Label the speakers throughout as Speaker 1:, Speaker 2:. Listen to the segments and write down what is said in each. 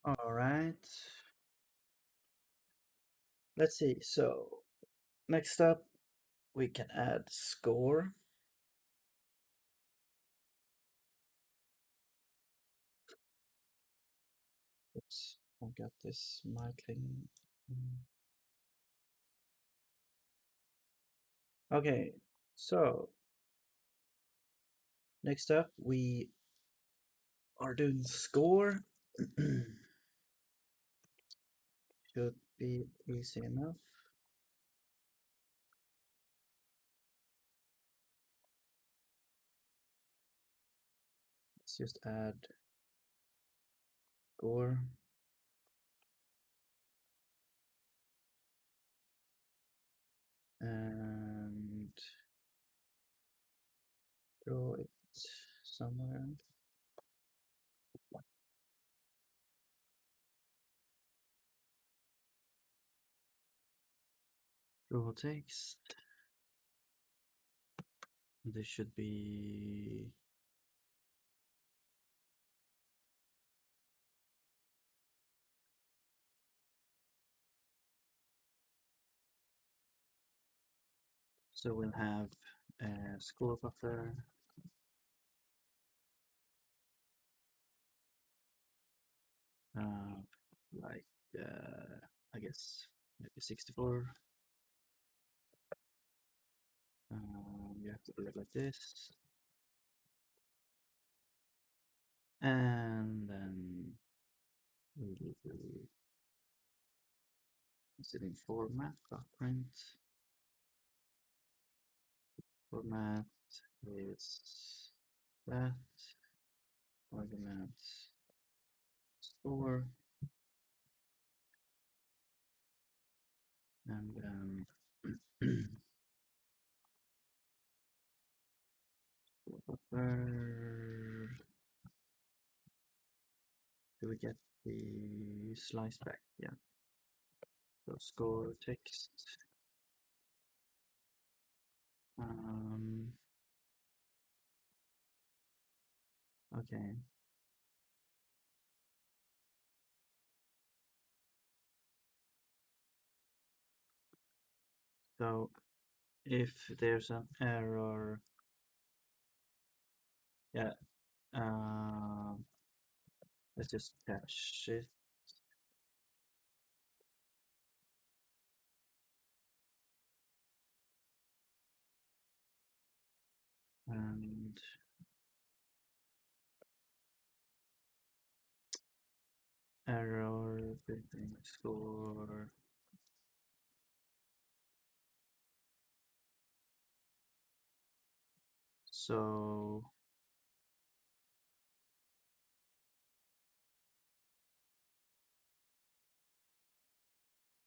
Speaker 1: All right. Let's see. So next up, we can add score. Oops, I got this mic thing. Okay, so next up, we are doing score. Should be easy enough. Let's just add score. And draw it somewhere. Draw text. This should be so we'll have a score buffer. Like I guess maybe 64. You have to do it like this, and then we will do setting format print. Format is that argument score, and then buffer. Do we get the slice back? Yeah. So score text. Okay. So if there's an error, yeah, let's just catch it. And error building score. So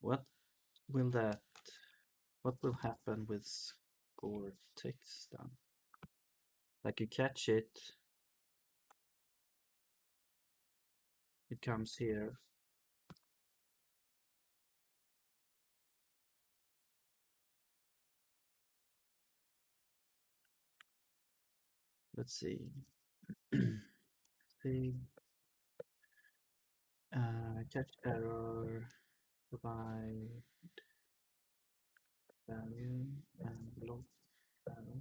Speaker 1: what will that, what will happen with score text then? Like you catch it, it comes here. Let's see. See, catch error, provide value and log value.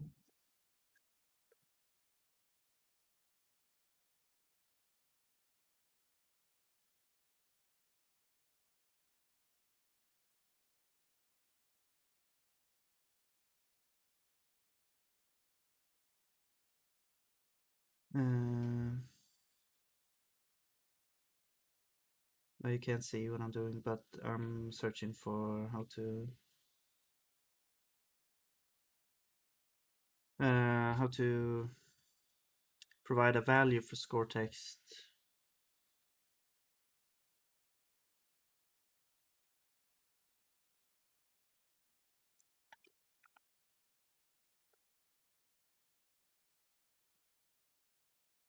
Speaker 1: You can't see what I'm doing, but I'm searching for how to provide a value for score text.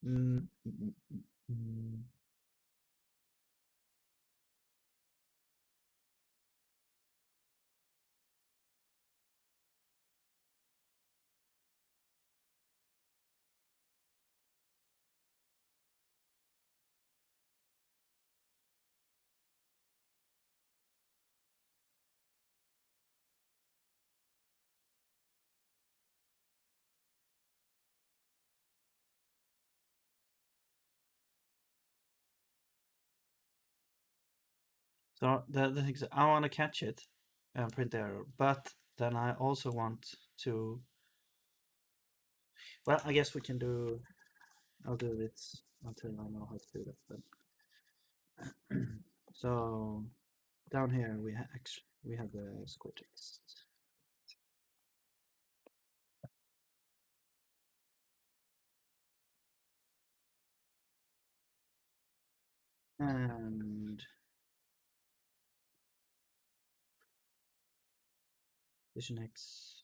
Speaker 1: Mm, mm, mm, mm, mm. So the thing is, I want to catch it and print the error, but then I also want to. Well, I guess we can do. I'll do this until I know how to do that. But so down here we have the score text. And position X,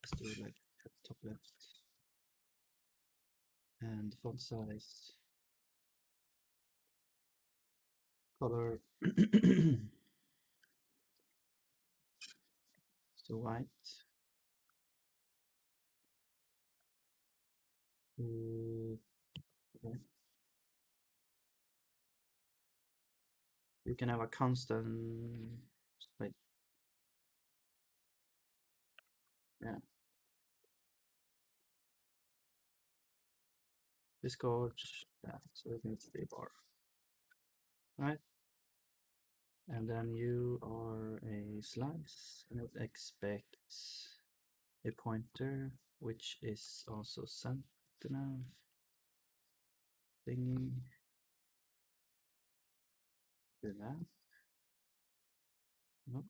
Speaker 1: let's do like top left, and font size, color, so white. Okay. You can have a constant, wait, yeah, Discord, yeah, so it needs to be a bar, right? And then you are a slice, and it expects a pointer, which is also sentinel thingy. Do that. No.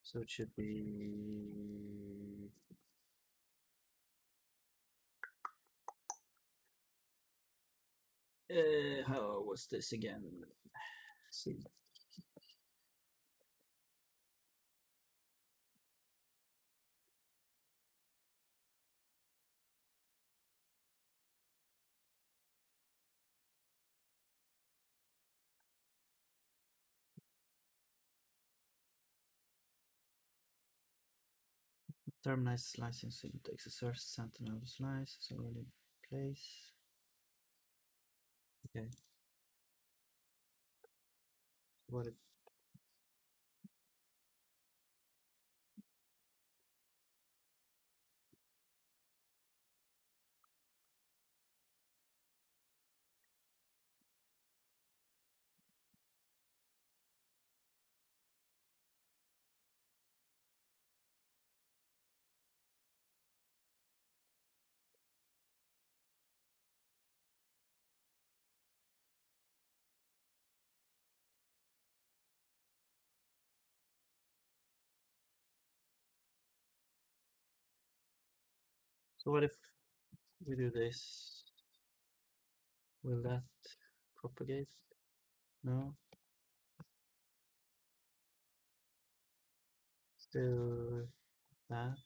Speaker 1: So it should be. How was this again? See. Terminate slicing syntax. Assert sentinel slice is already in place. Okay. What if what if we do this? Will that propagate? No. Still that.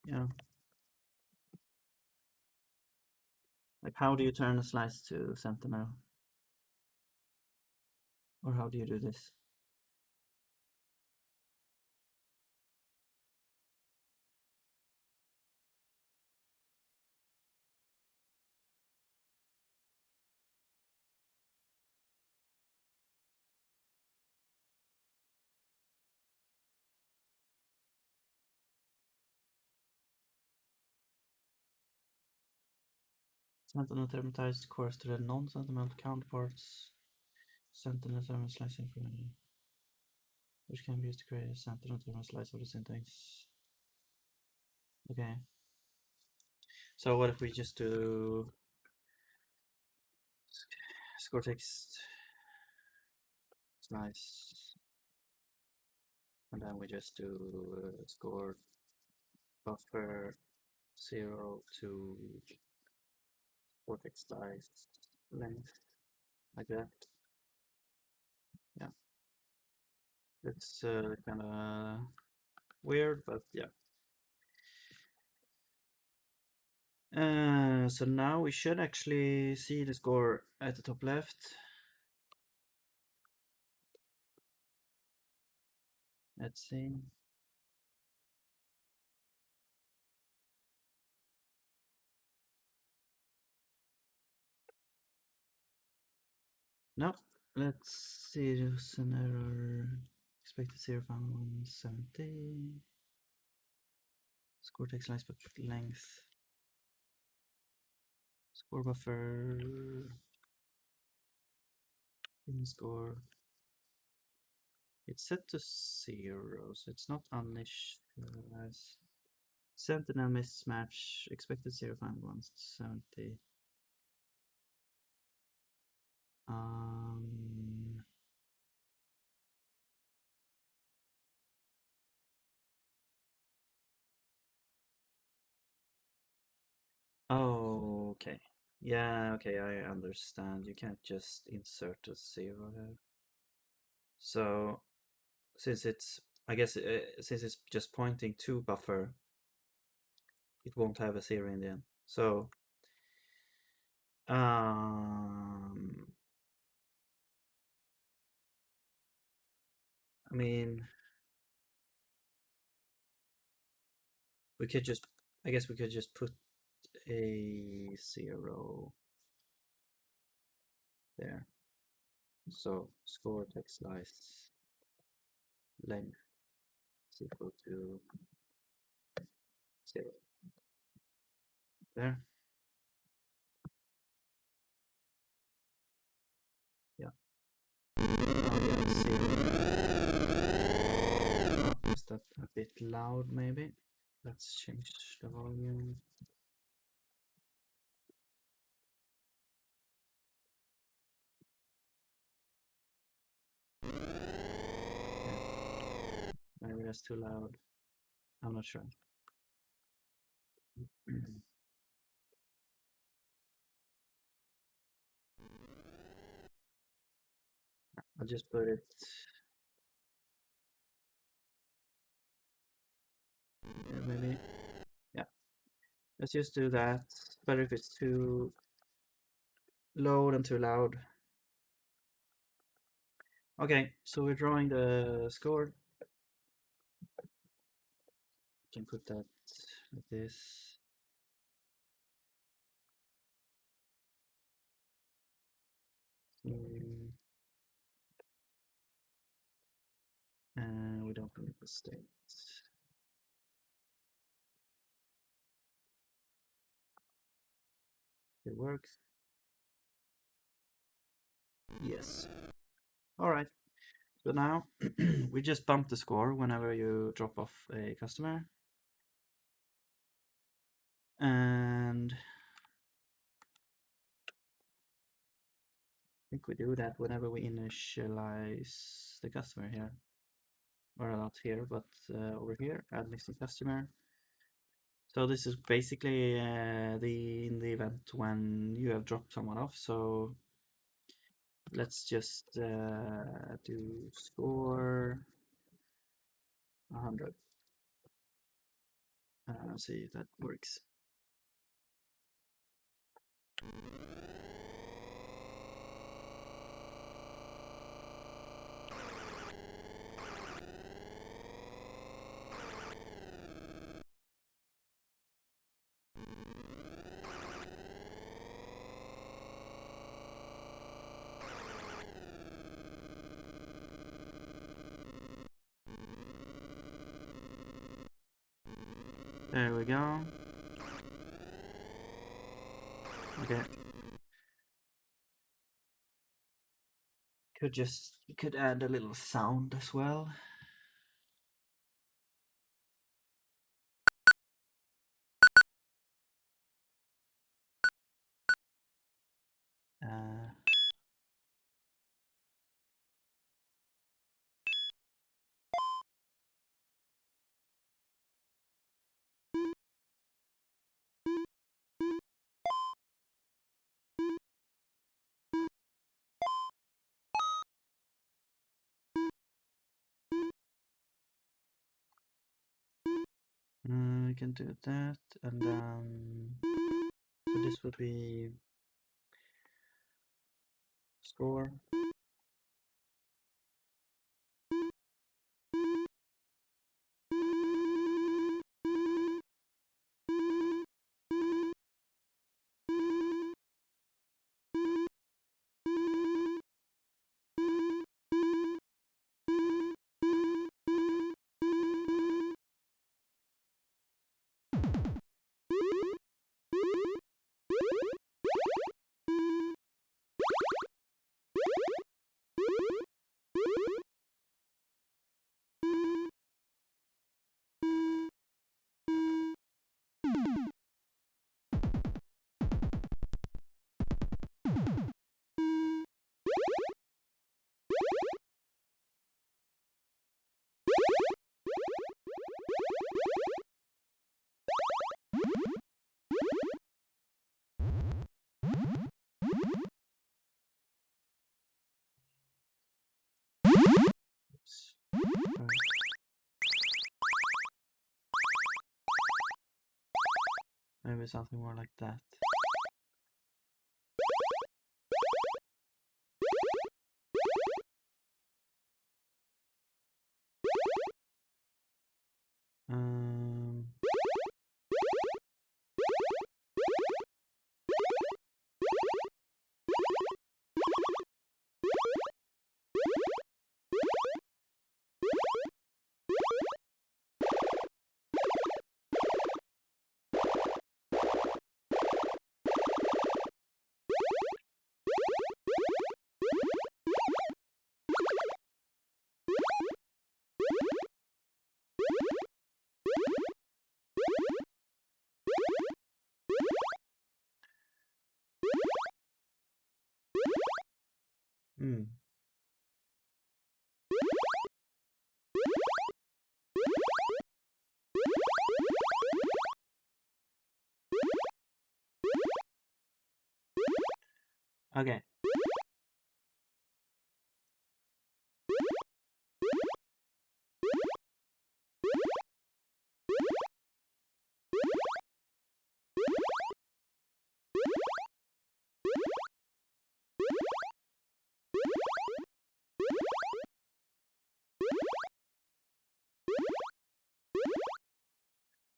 Speaker 1: Yeah. Like, how do you turn a slice to sentinel? Or how do you do this? Sentinel terminalized corresponds to the non-sentinel counterparts. Sentinel terminal slicing for which can be used to create a sentinel terminal slice of the syntax. Okay. So what if we just do score text slice, and then we just do score buffer 0 to score text slice length, like that. Yeah, it's kind of weird, but yeah. So now we should actually see the score at the top left. Let's see. No. Let's see. There's an error. Expected 0 found 170. Score text length, but length. Score buffer. In score. It's set to 0, so it's not uninitialized. Sentinel mismatch. Expected 0 found 170. Oh, okay. Yeah, okay, I understand. You can't just insert a 0 here. So, since it's, I guess, since it's just pointing to buffer, it won't have a 0 in the end. So, I mean, we could just, I guess we could just put a 0 there. So, score text slice length is equal to 0. There. Yeah. Now we have 0. Is that a bit loud, maybe? Let's change the volume. Yeah. Maybe that's too loud. I'm not sure. I'll just put it. Yeah, maybe. Yeah. Let's just do that. Better if it's too low than too loud. Okay, so we're drawing the score. Can put that like this. And we don't need the state. It works. Yes. All right. So now we just bump the score whenever you drop off a customer. And I think we do that whenever we initialize the customer here. Or not here, but over here, add missing customer. So this is basically in the event when you have dropped someone off. So let's just do score 100. See if that works. There we go. Okay. Could add a little sound as well. We can do that, and then so this would be score. Or maybe something more like that. Hmm. Okay.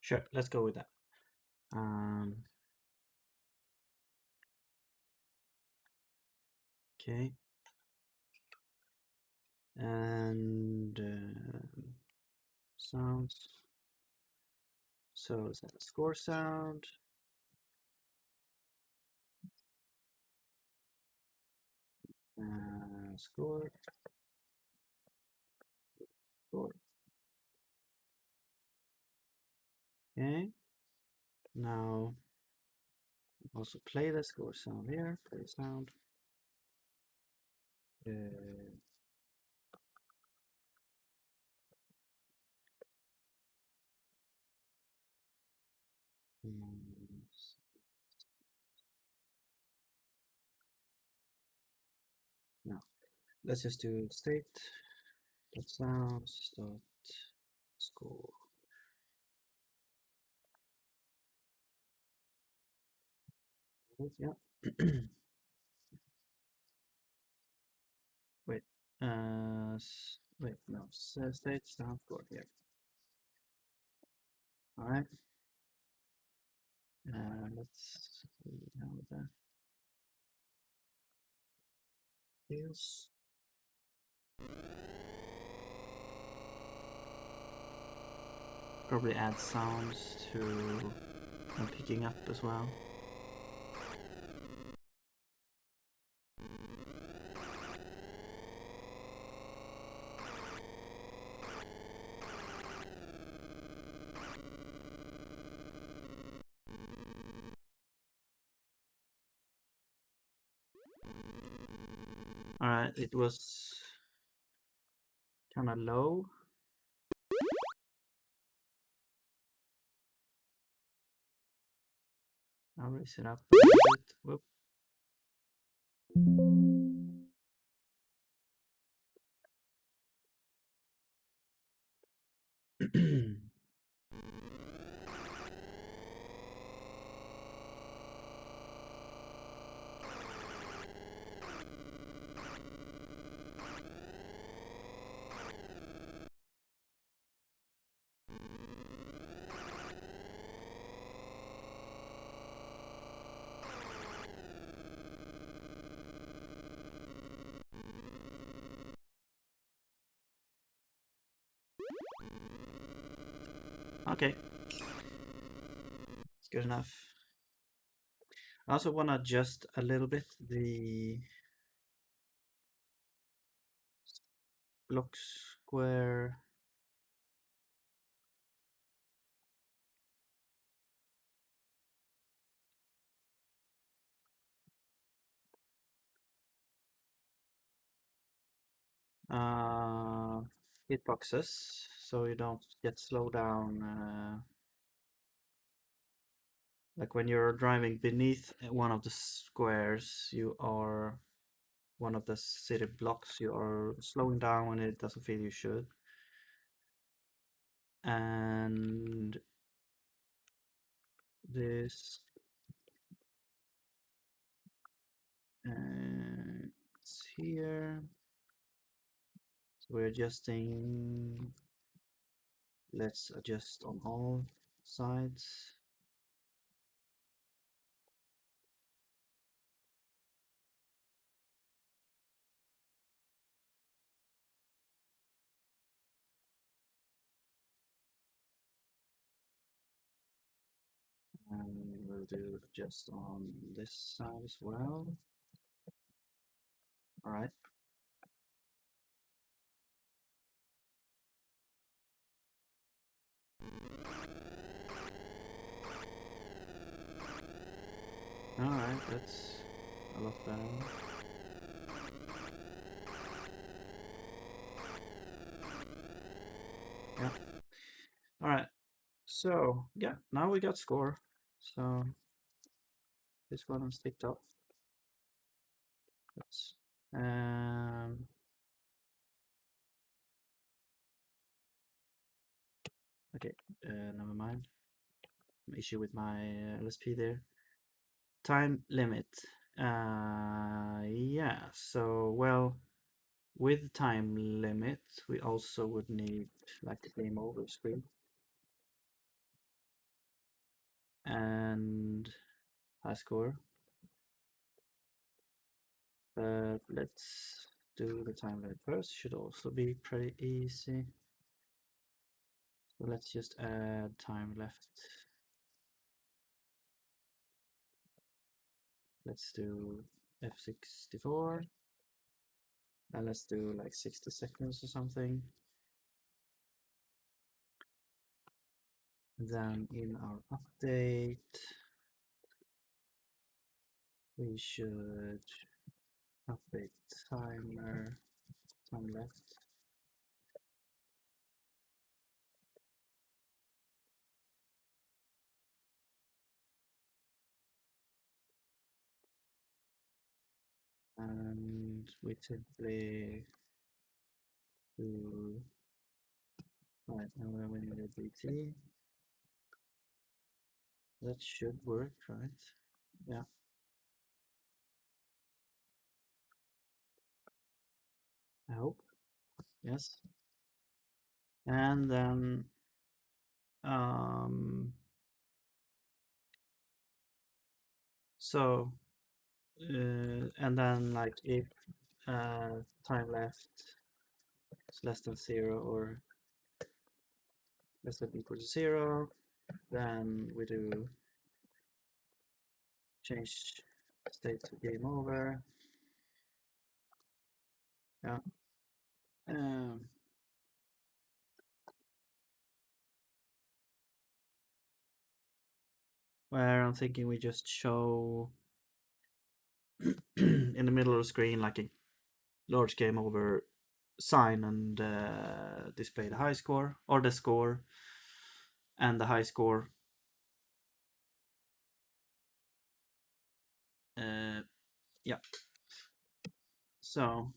Speaker 1: Sure, let's go with that. Okay. And sounds. So is that a score sound? Score. Score. Okay. Now also play the score sound here. Play sound. Now let's just do state dot sounds dot score. Yeah. Wait. Wait. No. State sound score here. All right. Let's see how that feels. Probably add sounds to picking up as well. Alright, it was kind of low. I'll raise it up a little bit. Whoop. Okay, it's good enough. I also want to adjust a little bit the block square. Hitboxes, so you don't get slowed down. Like when you're driving beneath one of the squares, you are one of the city blocks, you are slowing down when it doesn't feel you should. and this it's here. So we're adjusting. Let's adjust on all sides. And we'll do just on this side as well. All right. All right, that's a lot better. Yeah. All right. So yeah, now we got score. So this one is ticked off. That's okay. Never mind. Issue with my LSP there. Time limit. Yeah. So well, with time limit, we also would need like a game over screen and high score. But let's do the time limit first. Should also be pretty easy. So let's just add time left. Let's do F64. And let's do like 60 seconds or something. Then in our update, we should update timer, time left. And we simply do, right, now we need a BT. That should work, right? Yeah. I hope. Yes. And then so and then like if time left is less than 0 or less than equal to 0, then we do change state to game over. Yeah. Where I'm thinking we just show in the middle of the screen like a large game over sign and display the high score or the score and the high score. Yeah. So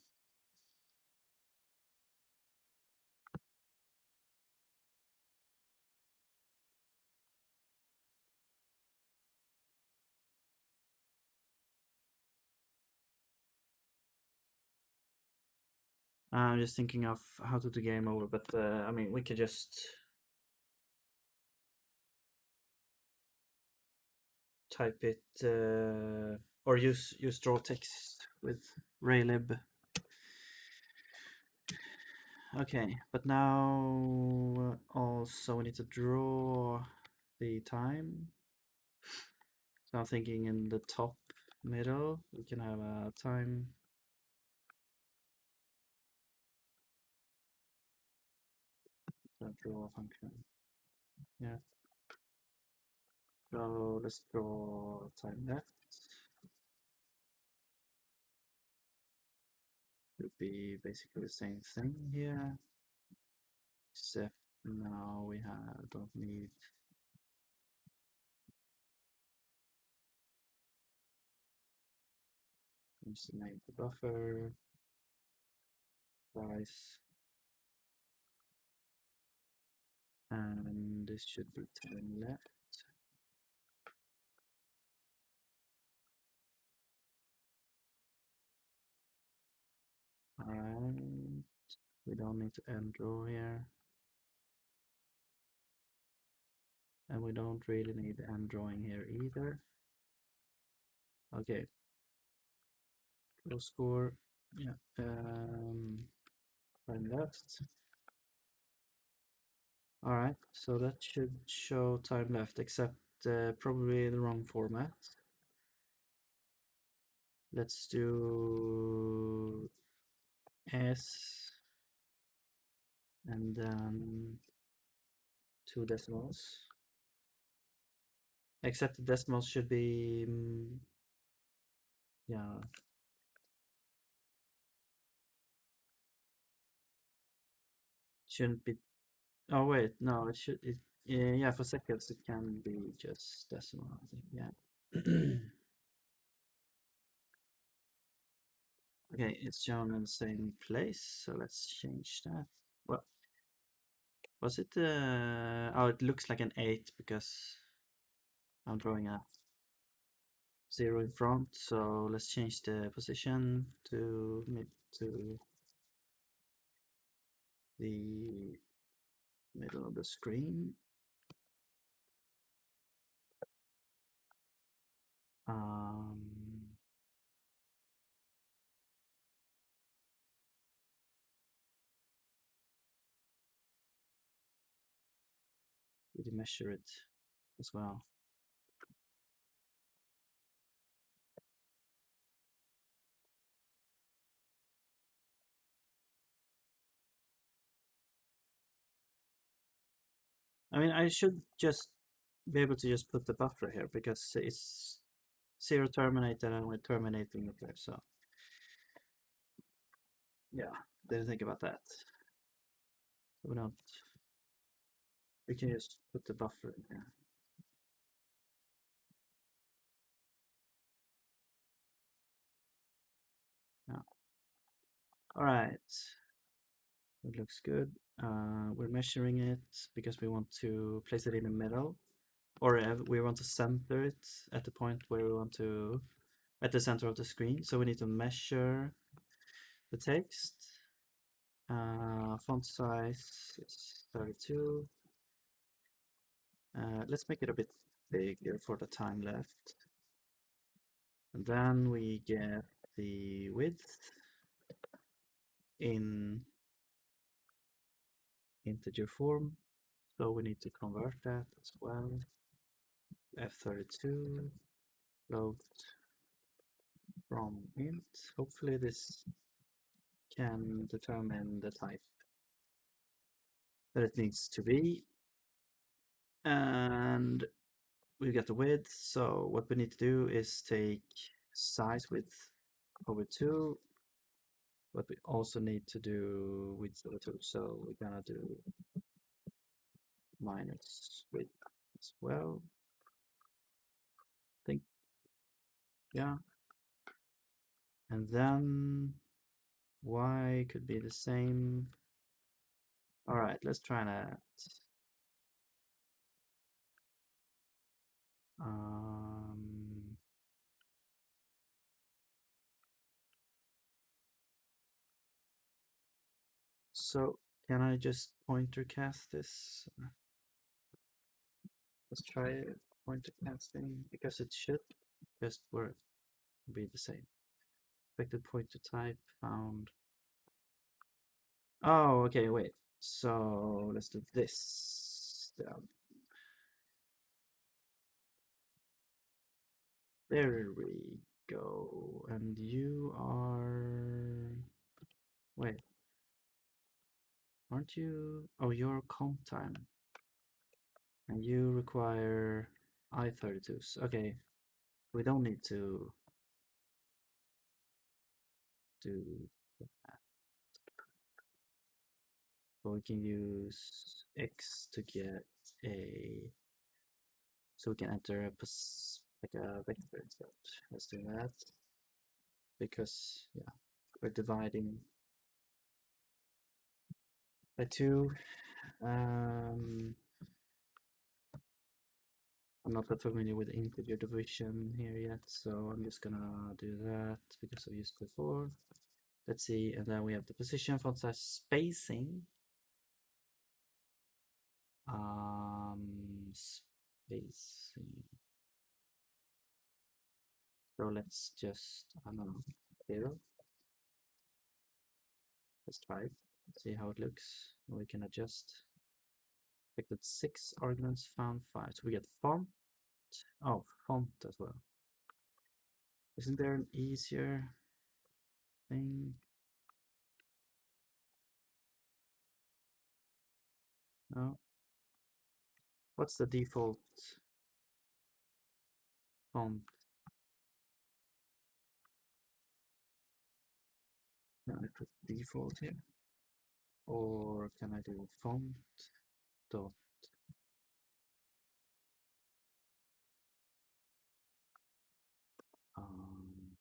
Speaker 1: I'm just thinking of how to do game over, but I mean, we could just type it or use draw text with Raylib. Okay, but now also we need to draw the time. So I'm thinking in the top middle we can have a time. Draw function. Yeah. So let's draw time left. Would be basically the same thing here, except now we don't need estimate the buffer price And this should be time left. Alright, we don't need to end row here. And we don't really need the end drawing here either. Okay. Low score. Yeah. Time left. Alright, so that should show time left, except probably the wrong format. Let's do S and then 2 decimals. Except the decimals should be, yeah. Shouldn't be. Oh wait, no, it should. Yeah, for seconds it can be just decimal. I think. Yeah. Okay, it's shown in the same place, so let's change that. Well, was it? Oh, it looks like an 8 because I'm drawing a 0 in front. So let's change the position to to the middle of the screen. We can measure it as well. I mean, I should just be able to just put the buffer here because it's 0 terminated and we're terminating it there. So yeah, didn't think about that. So we don't. We can just put the buffer in here. Yeah. All right. It looks good. We're measuring it because we want to place it in the middle, or we want to center it at the point where we want to, at the center of the screen. So we need to measure the text. Font size is 32. Let's make it a bit bigger for the time left. And then we get the width in integer form. So we need to convert that as well. F32 float from int. Hopefully this can determine the type that it needs to be. And we get the width. So what we need to do is take size width over 2, but we also need to do width over 2. So we're gonna do minus width as well. I think, yeah. And then y could be the same. All right, let's try that. So can I just pointer cast this? Let's try pointer casting because it should just work, be the same. Expected pointer type found. Oh, okay, wait. So let's do this. There we go. And you are. Wait. Aren't you? Oh, you're comp time. And you require I32s. Okay. We don't need to do that. But we can use X to get a. So we can enter like a vector instead. Let's do that. Because, yeah, we're dividing by 2. I'm not that familiar with integer division here yet, so I'm just gonna do that because I've used it before. Let's see, and then we have the position, font size, spacing. Spacing. So let's just, I don't know, 0. Let's try it, see how it looks. We can adjust. Expected 6 arguments, found 5. So we get font. Oh, font as well. Isn't there an easier thing? No. What's the default font? Can I put default here? Or can I do font dot um,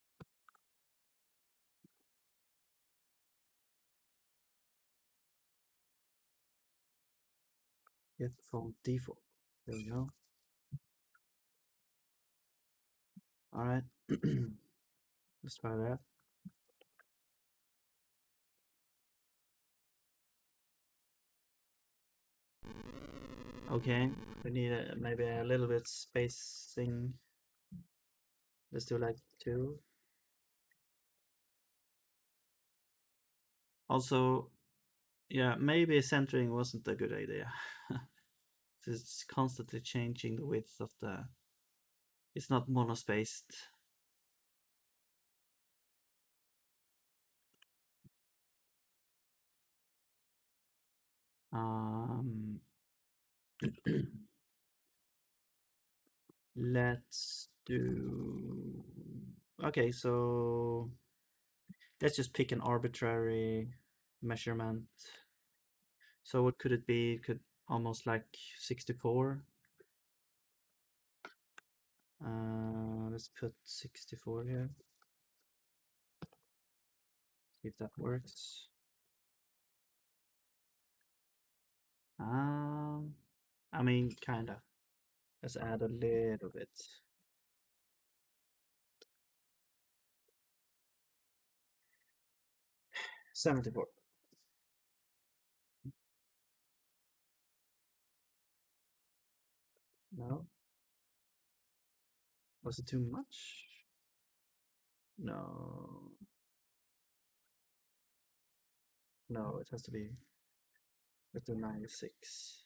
Speaker 1: get font default? There we go. All right, let's try that. Okay, we need maybe a little bit spacing. Let's do like 2. Also, yeah, maybe centering wasn't a good idea. It's constantly changing the width of the. It's not monospaced. Let's do. Okay, so let's just pick an arbitrary measurement. So what could it be? It could almost like 64. Let's put 64 here. See if that works. I mean, kinda. Let's add a little bit. 74. No. Was it too much? No. No, it has to be. Let's do 96.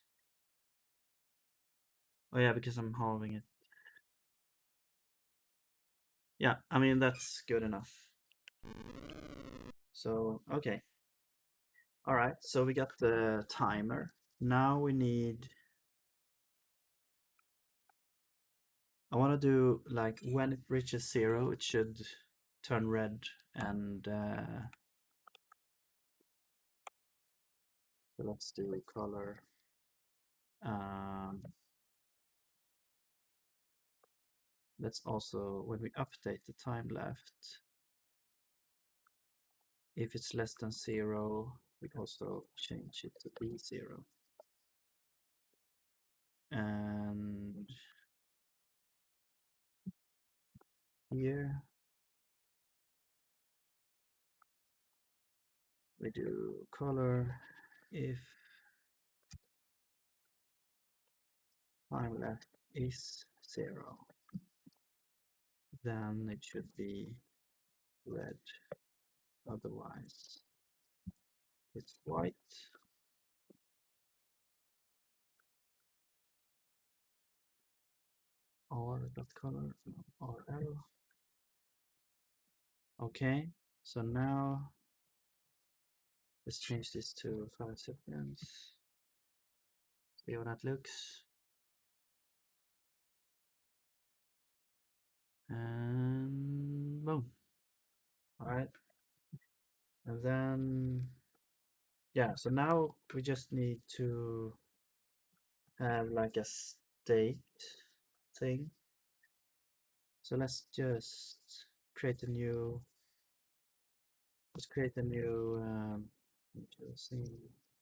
Speaker 1: Oh yeah, because I'm halving it. Yeah, I mean, that's good enough. So, okay. All right, so we got the timer. Now we need, I want to do like when it reaches 0, it should turn red and so let's do color. Let's also, when we update the time left, if it's less than 0, we also change it to be 0. And here we do color if time left is 0, then it should be red, otherwise it's white. R.color, RL. Okay, so now let's change this to 5 seconds. See how that looks. And boom. All right. And then, yeah, so now we just need to have like a state thing. So let's just create a new, let's create a new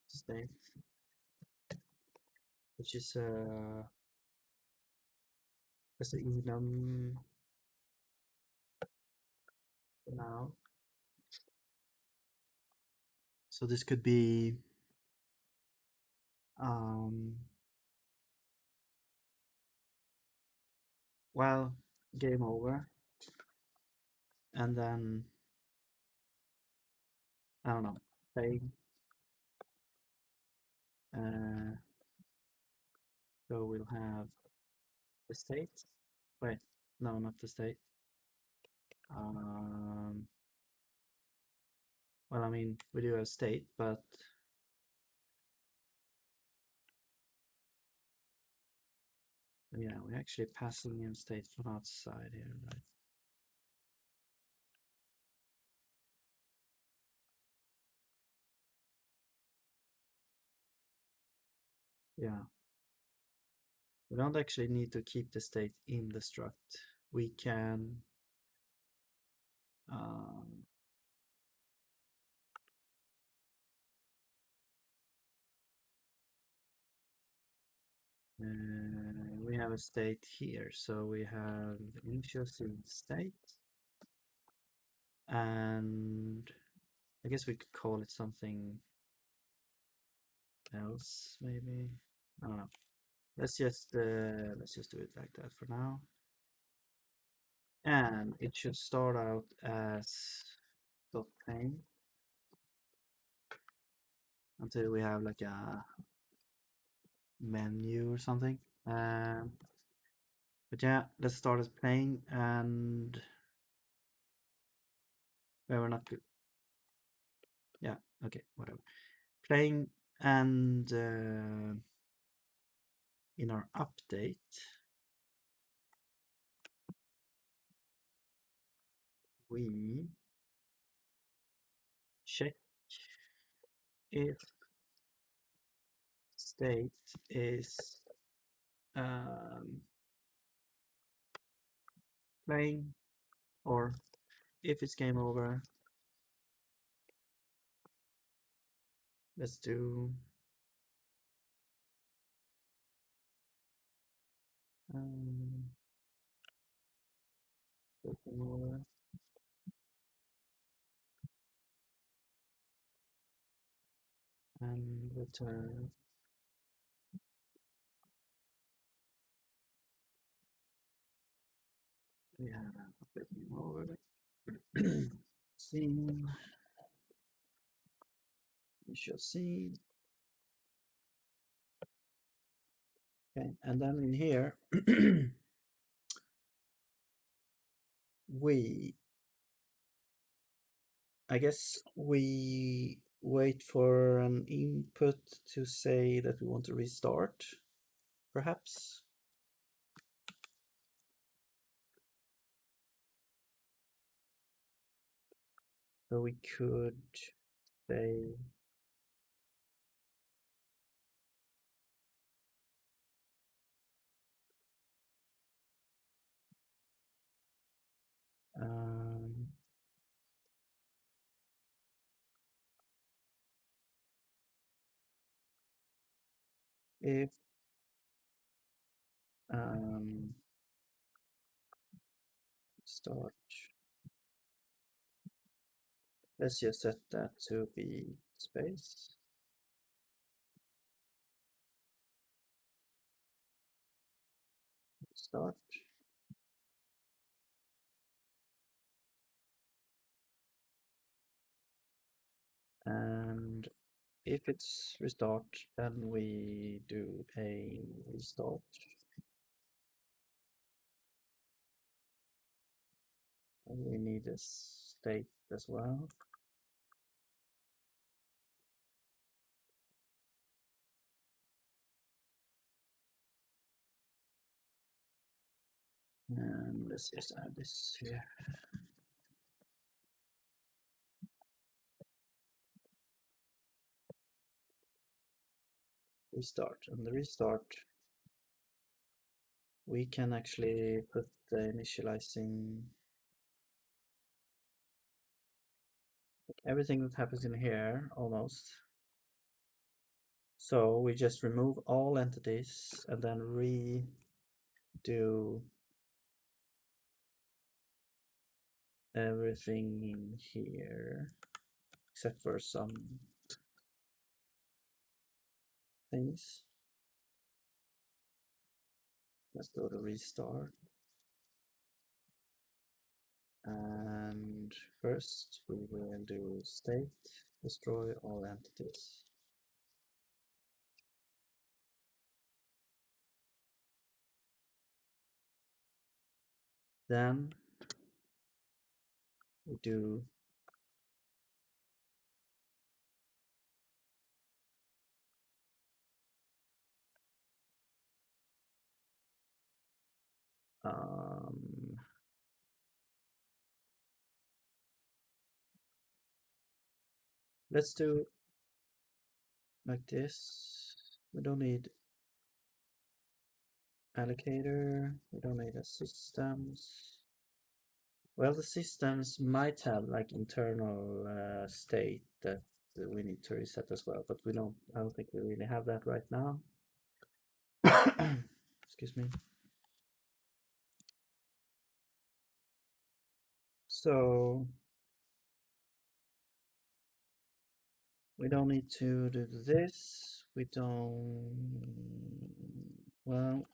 Speaker 1: state. which is just the enum for now. So this could be well, game over, and then I don't know, play. So we'll have the state. Wait, no, not the state. Well, I mean, we do have state, but yeah, we're actually passing in state from outside here, right? Yeah. We don't actually need to keep the state in the struct. We can we have a state here, so we have initial seed state, and I guess we could call it something else, maybe. I don't know. Let's just do it like that for now. And it should start out as .pane until we have like a menu or something. But yeah, let's start as plain, and we're not good. Yeah, okay, whatever. Plain, and in our update, we check if state is plain, or if it's game over, let's do game over. And return we have game over. Scene, we shall see. Okay, and then in here I guess we wait for an input to say that we want to restart, perhaps. So we could say if start, let's just set that to be space. Start. And if it's restart, then we do a restart. And we need a state as well. And let's just add this here. Restart. And the restart, we can actually put the initializing, everything that happens in here almost. So we just remove all entities and then redo everything in here except for some things. Let's go to restart. And first we will do state, destroy all entities. Then we do let's do like this. We don't need allocator, we don't need a systems. Well, the systems might have like internal state that we need to reset as well, but we don't. I don't think we really have that right now. Excuse me. So we don't need to do this. We don't. Well,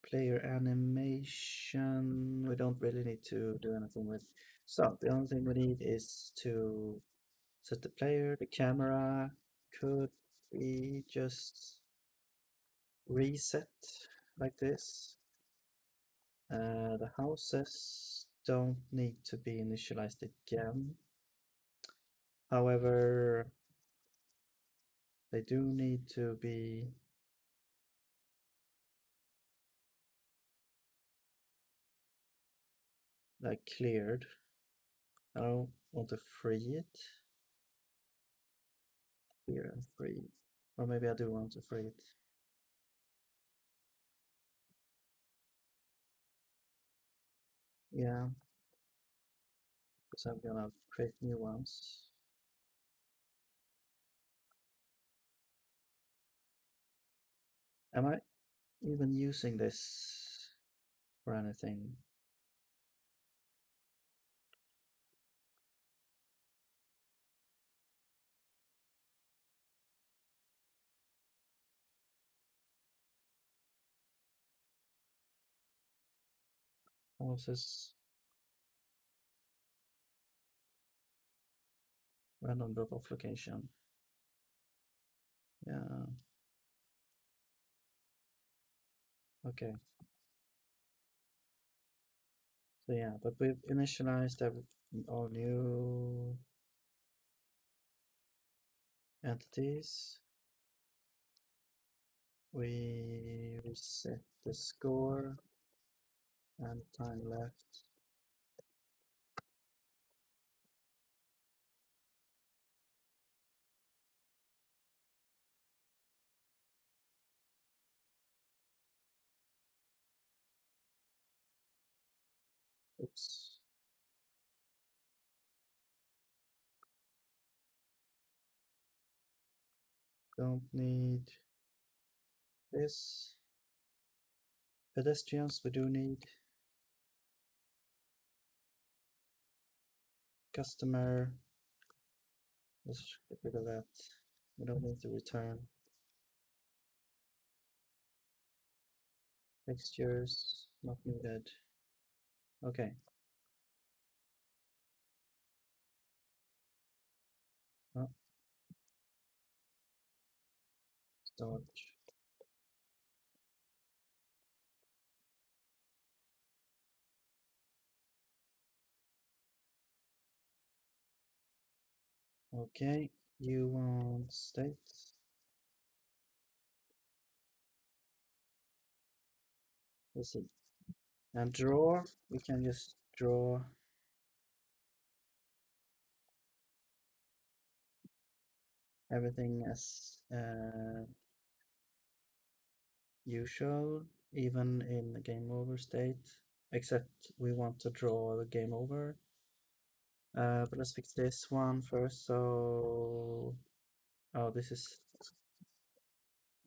Speaker 1: player animation. We don't really need to do anything with. So the only thing we need is to set the player, the camera. Could we just reset like this? The houses don't need to be initialized again. However, they do need to be like cleared. I don't want to free it. Clear and free. Or maybe I do want to free it. Yeah. Because I'm gonna create new ones. Am I even using this for anything? Houses. Random drop off location. Yeah. Okay. So yeah, but we've initialized all new entities. We reset the score and time left. Oops. Don't need this. Pedestrians we do need. Customer. Let's get rid of that. We don't need to return. Fixtures not needed. Okay. Oh, storage. Okay, you want state. Let's see. And draw, we can just draw everything as usual, even in the game over state, except we want to draw the game over. But let's fix this one first. So, oh, this is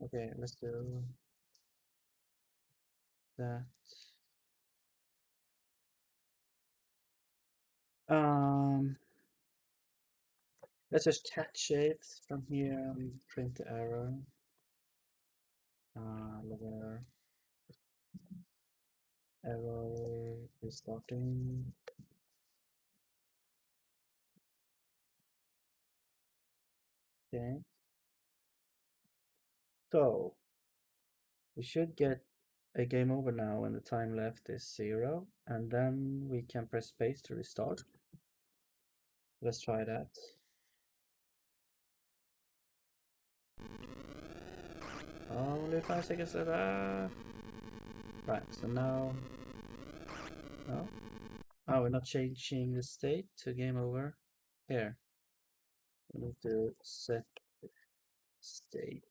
Speaker 1: Okay, let's do that. Let's just catch it from here and print the error. Lower error restarting. Okay. So we should get a game over now when the time left is 0, and then we can press space to restart. Let's try that. Only 5 seconds left. Right, so now. Oh. Oh, we're not changing the state to game over. Here. We need to set state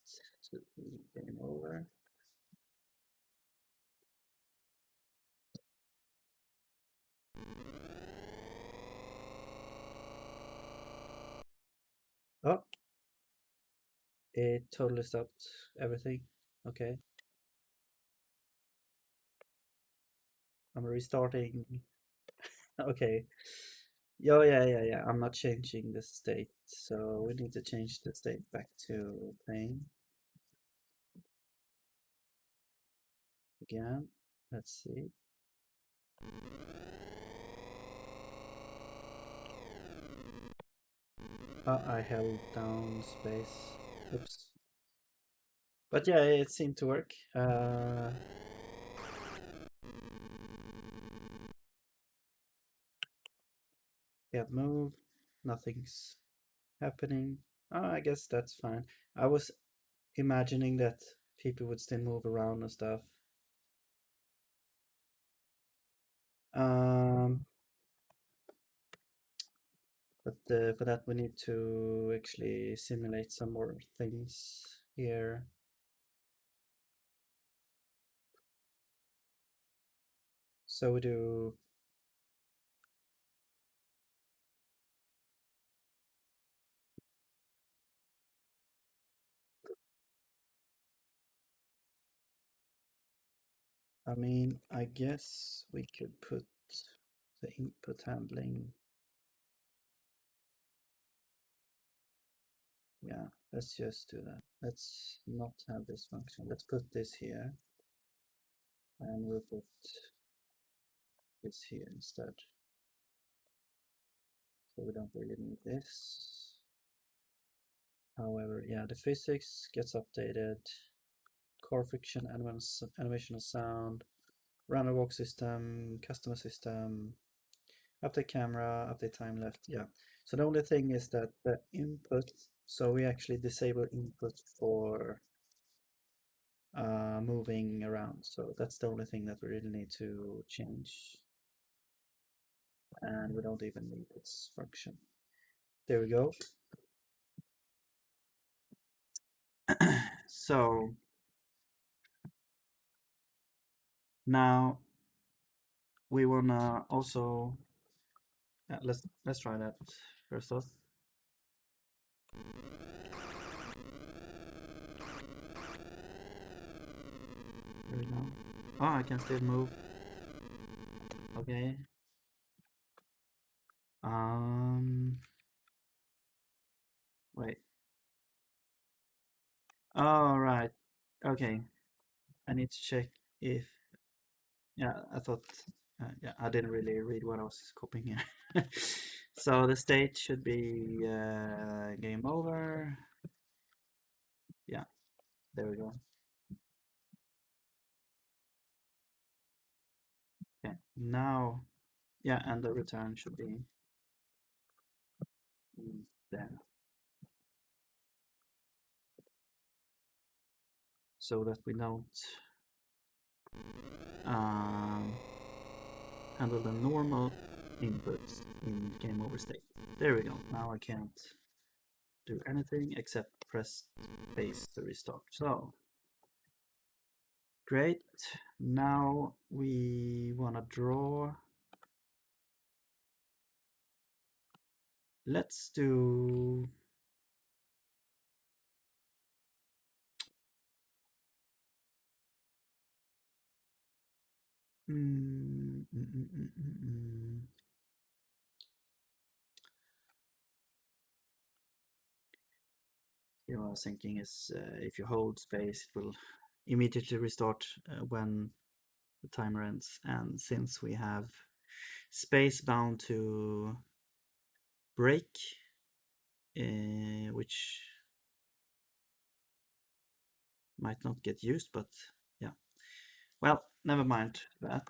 Speaker 1: to be game over. Oh, it totally stopped everything. Okay. I'm restarting. Okay. Oh, yeah. I'm not changing the state. So we need to change the state back to playing. Again. Let's see. Oh, I held down space. Oops. But yeah, it seemed to work. Yeah, move. Nothing's happening. Oh, I guess that's fine. I was imagining that people would still move around and stuff. Um, but for that we need to actually simulate some more things here. So we do I mean, I guess we could put the input handling. Yeah, let's just do that. Let's not have this function. Let's put this here. And we'll put this here instead. So we don't really need this. However, yeah, the physics gets updated. Core friction, animation of sound, random walk system, customer system, update camera, update time left. Yeah. So the only thing is that the input, so we actually disable input for moving around. So that's the only thing that we really need to change. And we don't even need its function. There we go. So now we wanna also let's try that first off. There we go. Oh, I can still move. Okay. Wait. All right. Okay. I need to check if. Yeah, I thought. Yeah, I didn't really read what I was copying here. So the state should be game over. Yeah, there we go. Okay, now, yeah, and the return should be there. So that we don't um, handle the normal inputs in game over state. There we go. Now I can't do anything except press space to restart. So great. Now we want to draw. Let's do. Mm, mm, mm, mm, mm, mm. You know, what I was thinking is if you hold space, it will immediately restart when the timer ends. And since we have space bound to break, which might not get used, but yeah. Well, never mind that.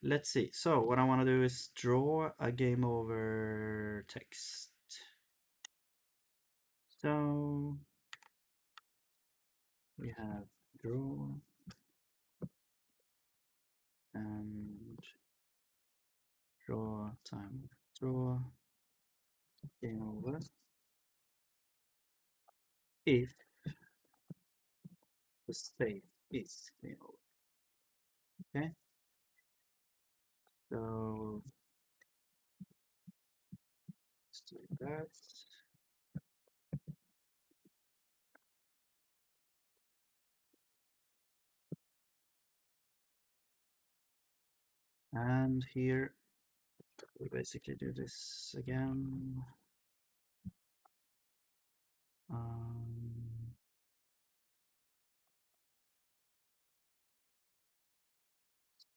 Speaker 1: Let's see. So what I want to do is draw a game over text. So we have draw and draw time. Draw game over if the state is game over. Okay. So let's do that. And here we basically do this again.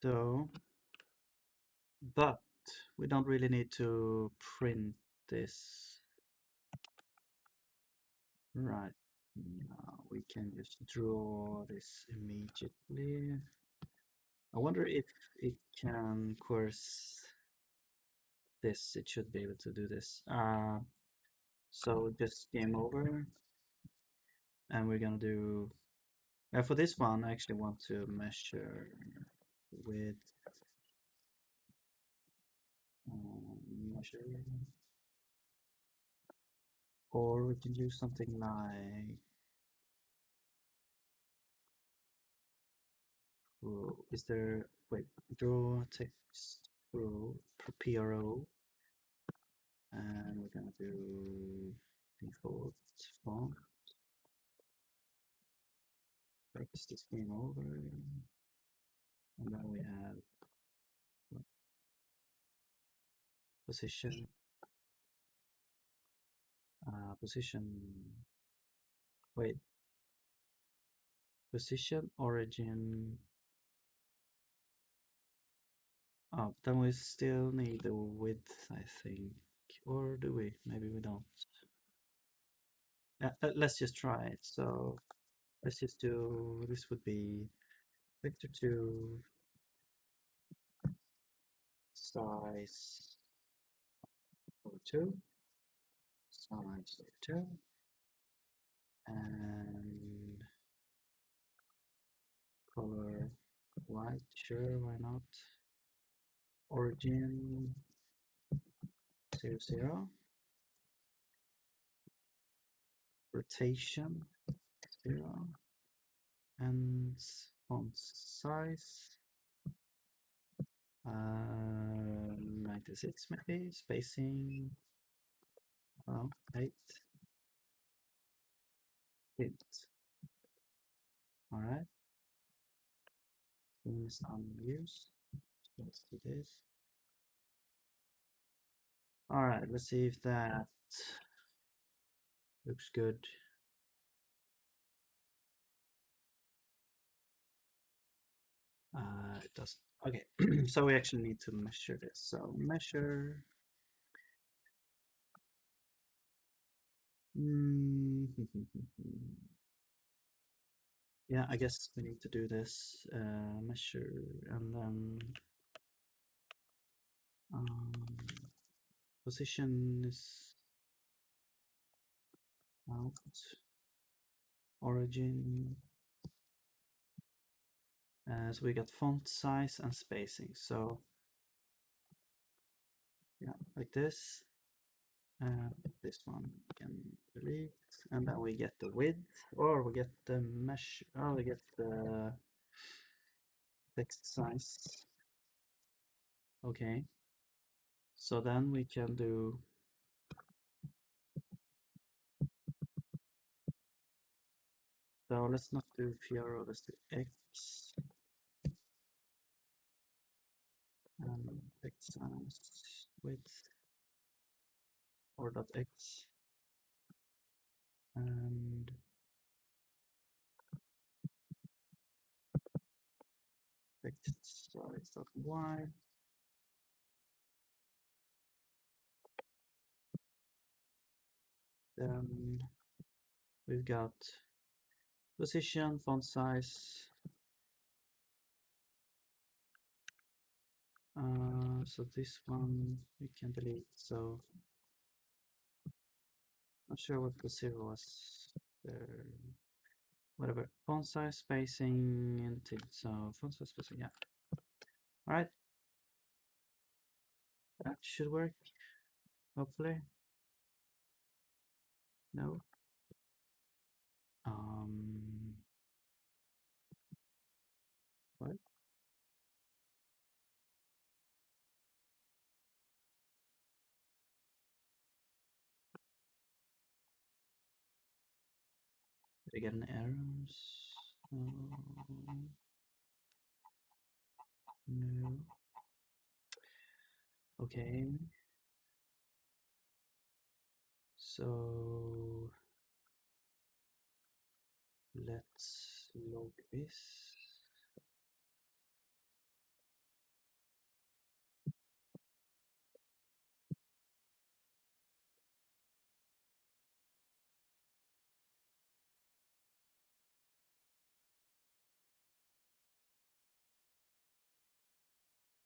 Speaker 1: So, but we don't really need to print this right now. We can just draw this immediately. I wonder if it can course this. It should be able to do this. So just game over, and we're gonna do. For this one, I actually want to measure with measure, or we can use something like. Is there, wait, draw text PRO, and we're gonna do default font, text is game over, and then we have position, position, wait, position, origin. Oh, then we still need the width, I think, or do we? Maybe we don't. Let's just try it. So let's just do, this would be vector2 size over 2, size over 2, and color white, sure, why not? Origin 0, 0, rotation 0, and font size 96 maybe, spacing, oh, 8, hint. All right, things unused. Let's do this. All right, let's see if that looks good. It doesn't. Okay, so we actually need to measure this. So measure. Yeah, I guess we need to do this measure, and then position is out, origin. So we got font size and spacing. So yeah, like this. This one we can delete, and then we get the width, or we get the mesh, or we get the text size. Okay, so then we can do, so let's not do PRO, let's do X. X size width or dot x and text size dot y. Then we've got position, font size. So this one we can delete. So not sure what the zero was there. Whatever. Font size, spacing, and so font size, spacing. Yeah. All right. That should work. Hopefully. No. What? Did I get an error? No. Okay. So let's log this.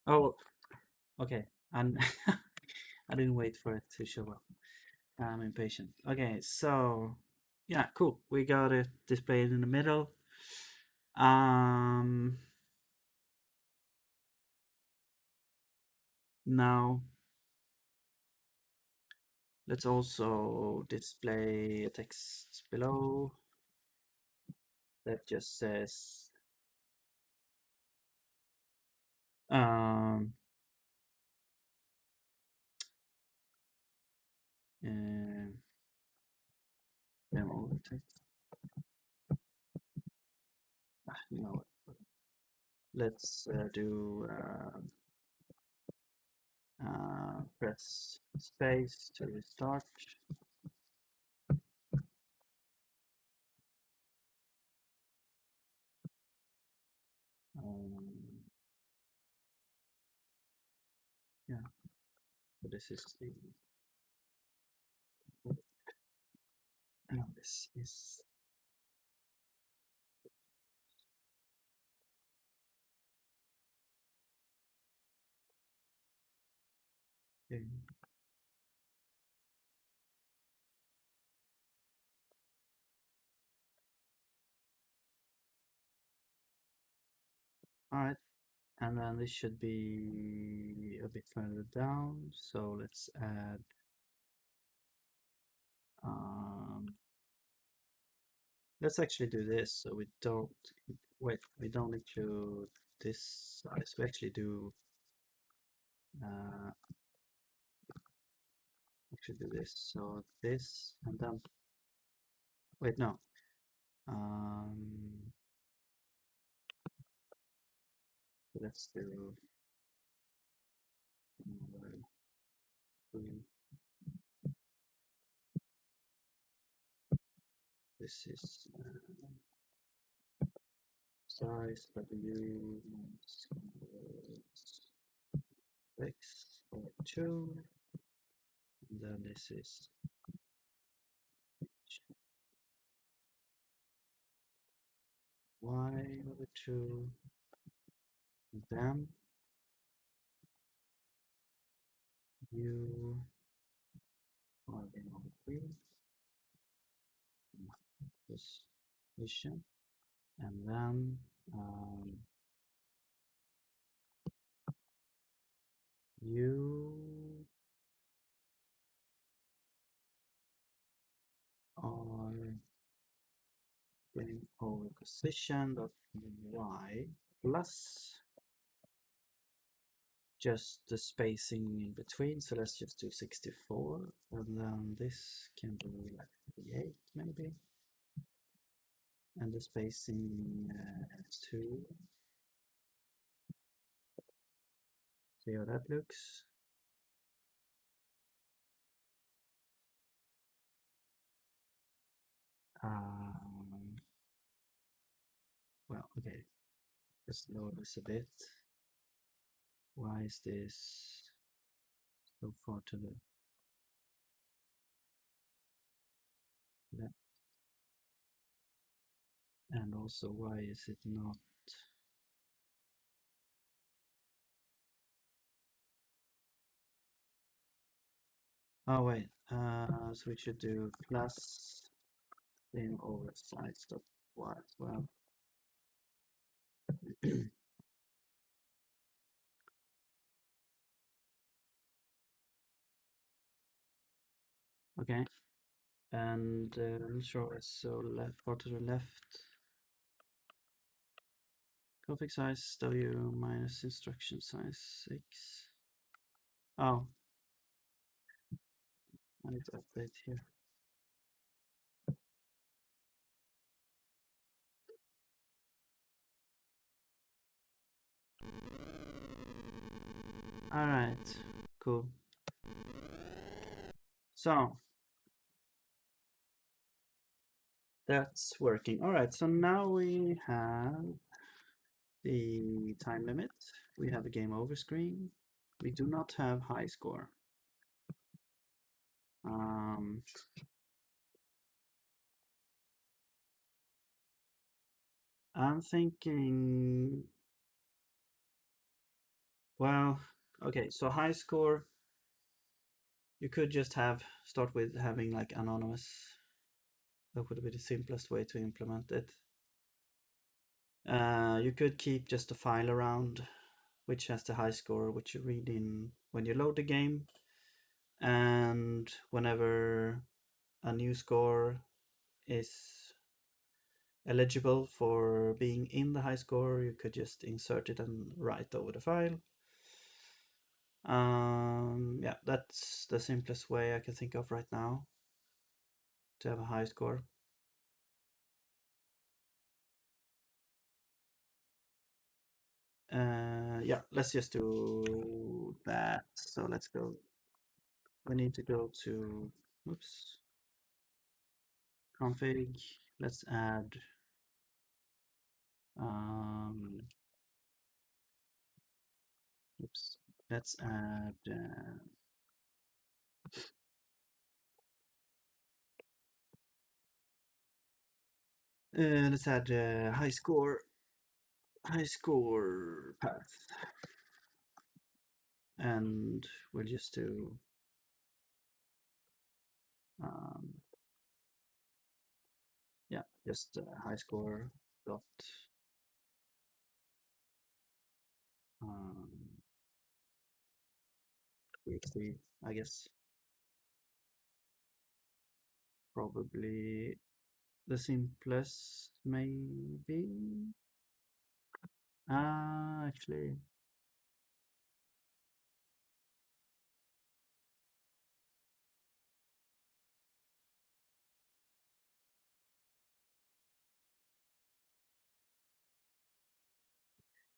Speaker 1: Oh, okay. And I didn't wait for it to show up. I'm impatient. Okay, so yeah, cool. We got it displayed in the middle. Now let's also display a text below that just says demo text. No, let's do press space to restart. Yeah, so this is the this is okay. All right, and then this should be a bit further down. So let's add let's actually do this so we don't wait, we don't include this size. We actually do this. So this and then wait, no. Let's do this is size W X over 2, and then this is Y over 2, then U over 3, position, and then U are getting over position dot Y plus just the spacing in between. So let's just do 64, and then this can be like 38 maybe, and the spacing 2. See how that looks. Well, okay. Let's lower this a bit. Why is this so far to the left? And also, why is it not? Oh wait, so we should do plus in over size dot y as well. Okay, and I'm sure it's so left or to the left. Config size w minus instruction size 6. Oh, I need to update here. All right, cool. So that's working. All right, so now we have the time limit. We have a game over screen. We do not have high score. I'm thinking, well, okay, so high score, you could just start with having like anonymous. That would be the simplest way to implement it. You could keep just a file around which has the high score, which you read in when you load the game. And whenever a new score is eligible for being in the high score, you could just insert it and write over the file. Yeah, that's the simplest way I can think of right now to have a high score. Yeah, let's just do that. So let's go. We need to go to, oops, config. Let's add oops, let's add high score path, and we'll just do yeah, just high score dot exe, I guess. Probably the simplest, maybe. Actually,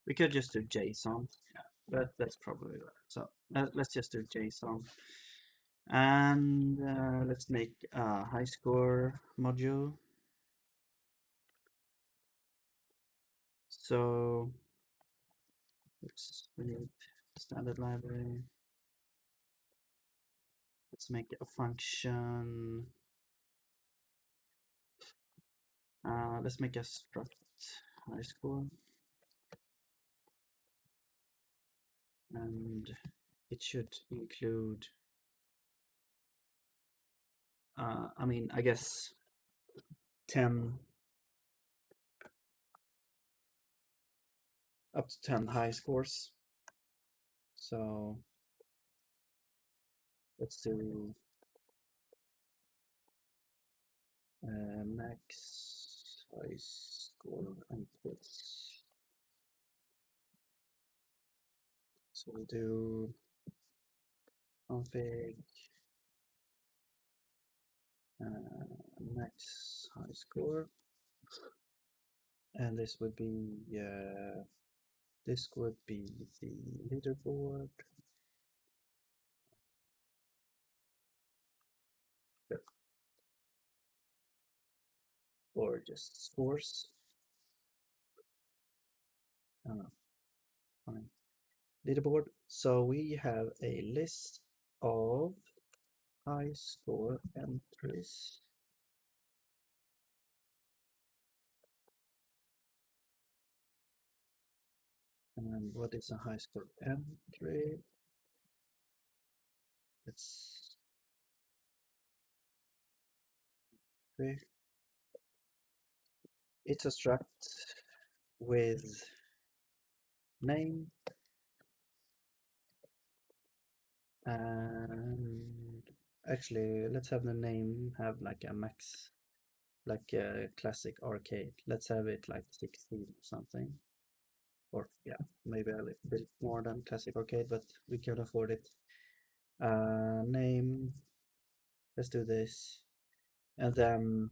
Speaker 1: we could just do JSON. Yeah, but that's probably right. So let's just do JSON, and let's make a high score module. So, oops, we need standard library. Let's make a function. Let's make a struct high score, and it should include. I mean, I guess 10 up to 10 high scores. So let's do max high score inputs. So we'll do config max high score, and this would be this would be the leaderboard. Yep. Or just scores. I don't know. Fine. Leaderboard. So we have a list of high score entries. And what is a high score entry? It's a struct with name and actually let's have the name have like a max, like a classic arcade. Let's have it like 16 or something, or yeah, maybe a little bit more than classic arcade, but we can afford it. Name, let's do this, and then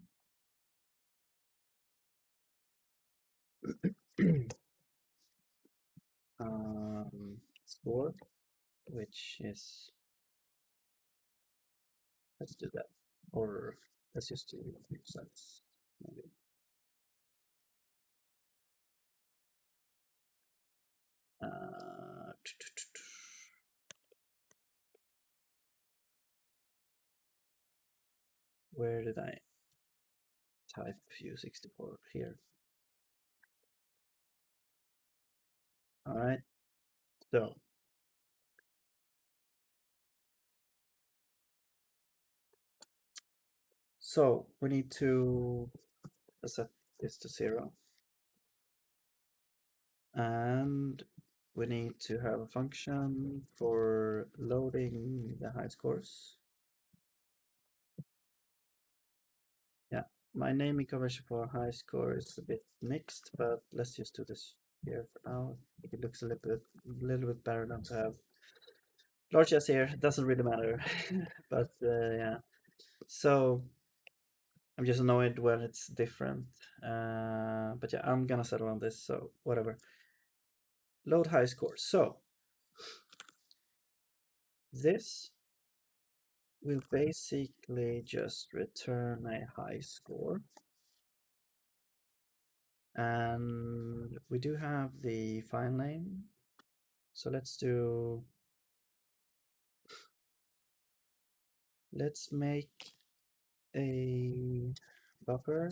Speaker 1: score, which is, let's do that, or let's just do size maybe. Where did I type U64 here? All right, so we need to set this to 0, and we need to have a function for loading the high scores. Yeah, my naming convention for high score is a bit mixed, but let's just do this here for now. I think it looks a little bit better than to have large S here. It doesn't really matter, but yeah. So I'm just annoyed when it's different. But yeah, I'm gonna settle on this, so whatever. Load high score. So this will basically just return a high score. And we do have the file name. So let's make a buffer.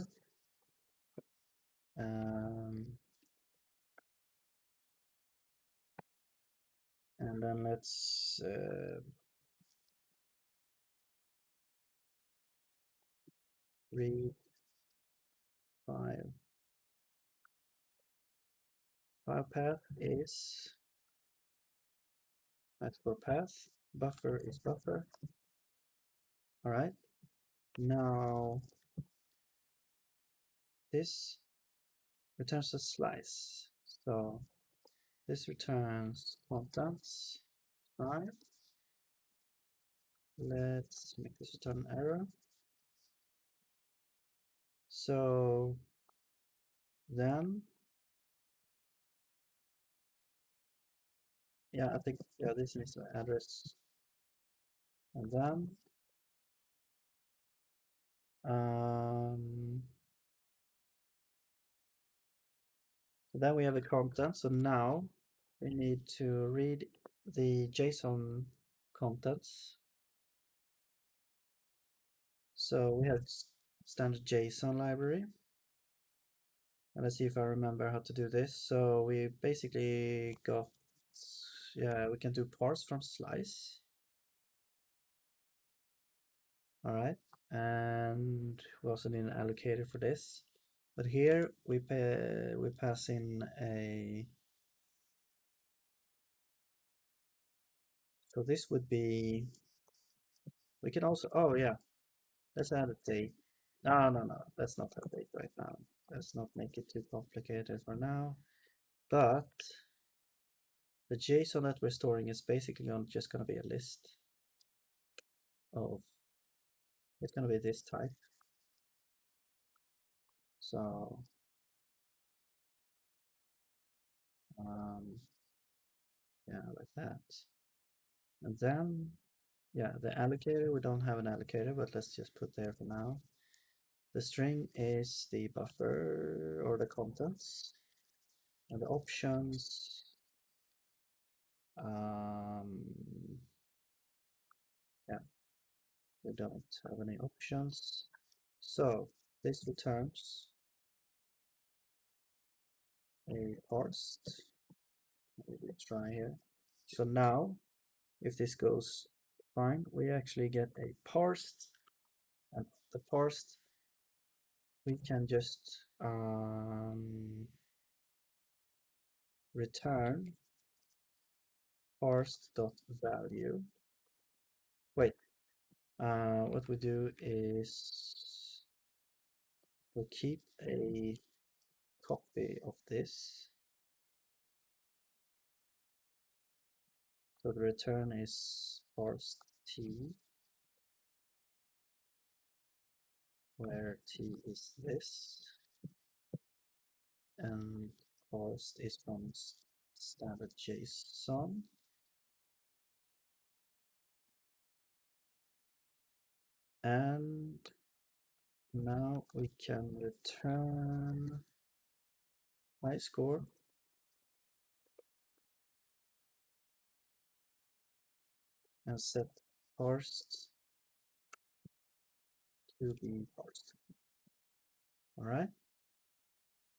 Speaker 1: And then let's read file. File path is for path. Buffer is buffer. All right. Now this returns a slice. So this returns contents. Right. Let's make this return an error. So then, yeah, I think this is the address, and then so then we have the content. So now we need to read the JSON contents. So we have standard JSON library. And let's see if I remember how to do this. So we basically got, we can do parse from slice. All right. And we also need an allocator for this. But here we pass in a, so this would be, we can also, oh yeah, let's add a date. No, let's not have date right now. Let's not make it too complicated for now. But the JSON that we're storing is basically just going to be a list of, it's going to be this type. So Yeah, like that. And then, yeah, the allocator, we don't have an allocator, but let's just put there for now. The string is the buffer or the contents, and the options. Yeah, we don't have any options. So this returns a parsed. We'll try here. So now, if this goes fine, we actually get a parsed, and the parsed we can just return parsed.value. Wait, what we do is we'll keep a copy of this. So the return is parsed t, where t is this, and parsed is from standard JSON. And now we can return highscore and set parsed to be parsed. All right.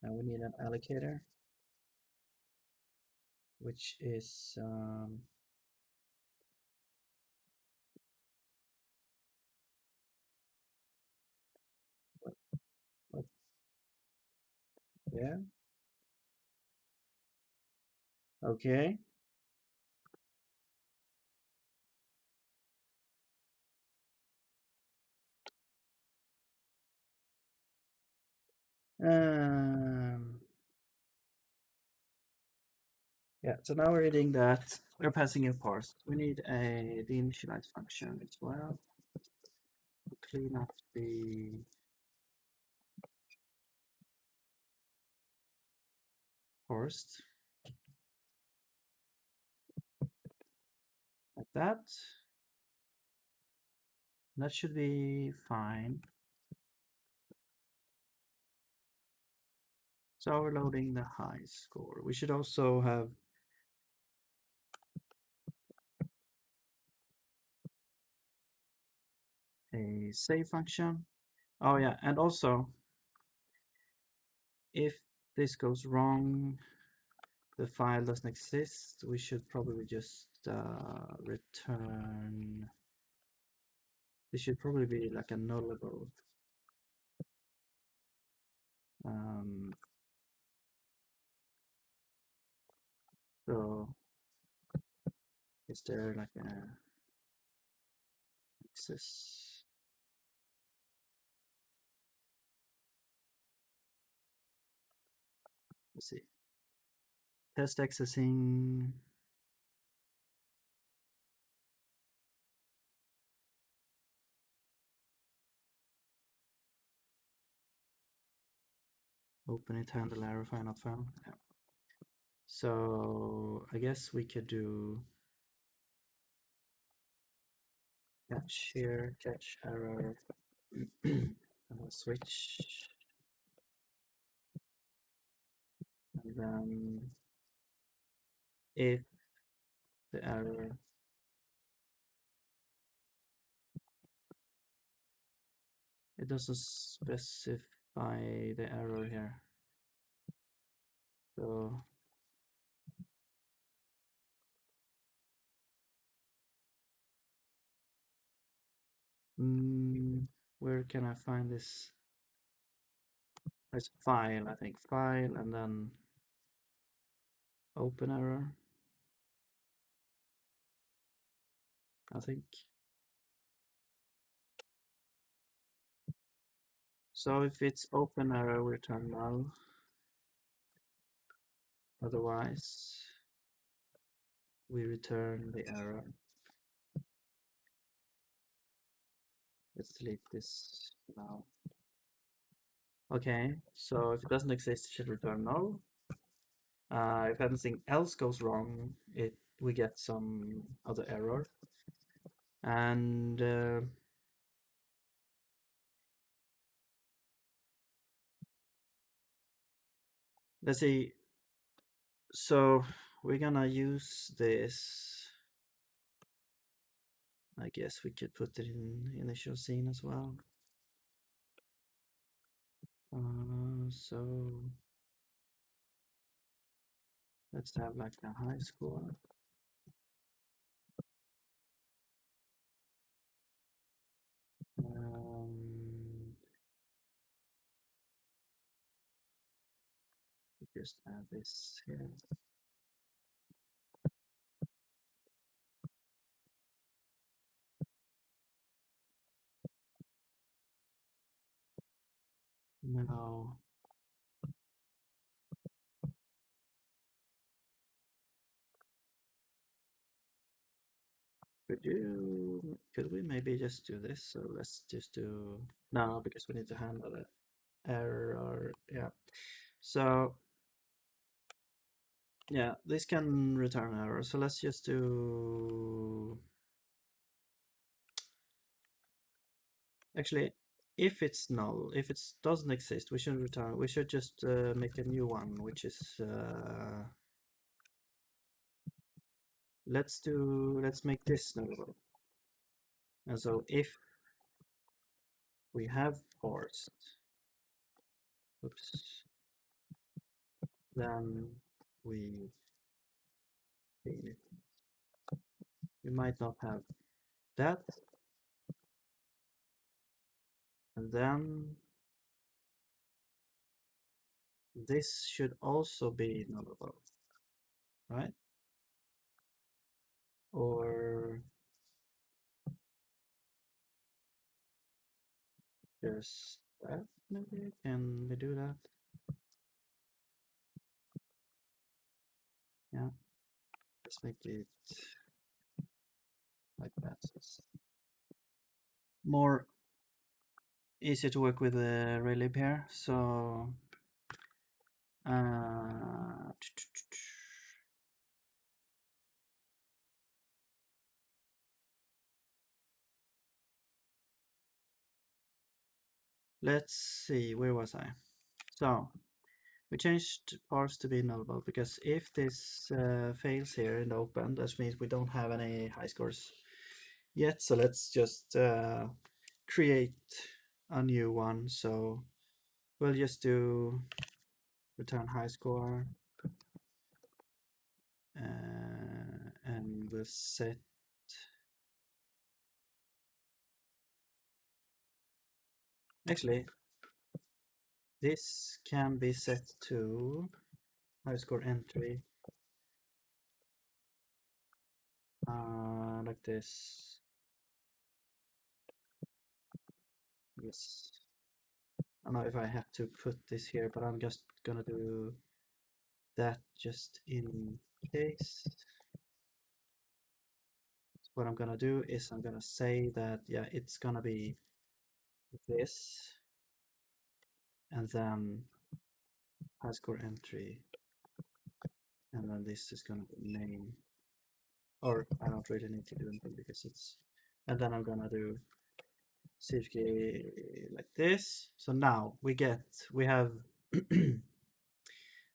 Speaker 1: Now we need an allocator, which is what, yeah. Okay. Yeah, so now we're reading that we're passing in parsed. We need the initialize function as well to clean up the parsed like that. That should be fine. So we're loading the high score. We should also have a save function. Oh yeah, and also if this goes wrong, the file doesn't exist, we should probably just return. This should probably be like a nullable. So is there like a access? Let's see. Test accessing. Open it, handle error, file not found. Yeah. So I guess we could do catch here, catch error, and we'll switch. And then if the error it doesn't specify the error here. So where can I find this? It's file, I think. File and then open error, I think. So if it's open error, we return null. Otherwise, we return the error. Let's delete this now. Okay, so if it doesn't exist, it should return null. If anything else goes wrong, we get some other error. And let's see. So we're gonna use this. I guess we could put it in initial scene as well. So let's have like a high score. Just have this here. No. Could we maybe just do this? So let's just do no, because we need to handle the error. Yeah. So yeah, this can return error. So let's just do actually if it's null, if it doesn't exist, we should return. We should just make a new one, which is let's make this null. And so if we have parsed, oops, then we fail it. We might not have that. And then this should also be nullable, right? Or just that maybe? Can we do that? Yeah. Let's make it like that. So it's more easier to work with the Raylib here. So let's see, where was I? So we changed parse to be nullable because if this fails here in the open, that means we don't have any high scores yet. So let's just create a new one. So we'll just do return high score and we'll set actually this can be set to high score entry like this. Yes, I don't know if I have to put this here, but I'm just gonna do that just in case. What I'm gonna do is I'm gonna say that yeah, it's gonna be this, and then high score entry, and then this is gonna be name, or I don't really need to do anything because it's, and then I'm gonna do CFG like this. So now we have a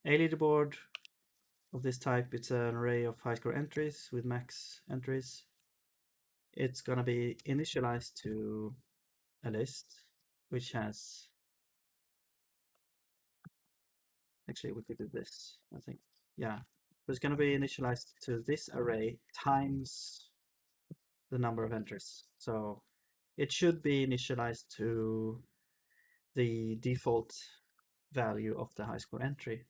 Speaker 1: leaderboard of this type. It's an array of high score entries with max entries. It's gonna be initialized to a list which has, actually we could do this, I think. Yeah, so it's gonna be initialized to this array times the number of entries. So it should be initialized to the default value of the high score entry.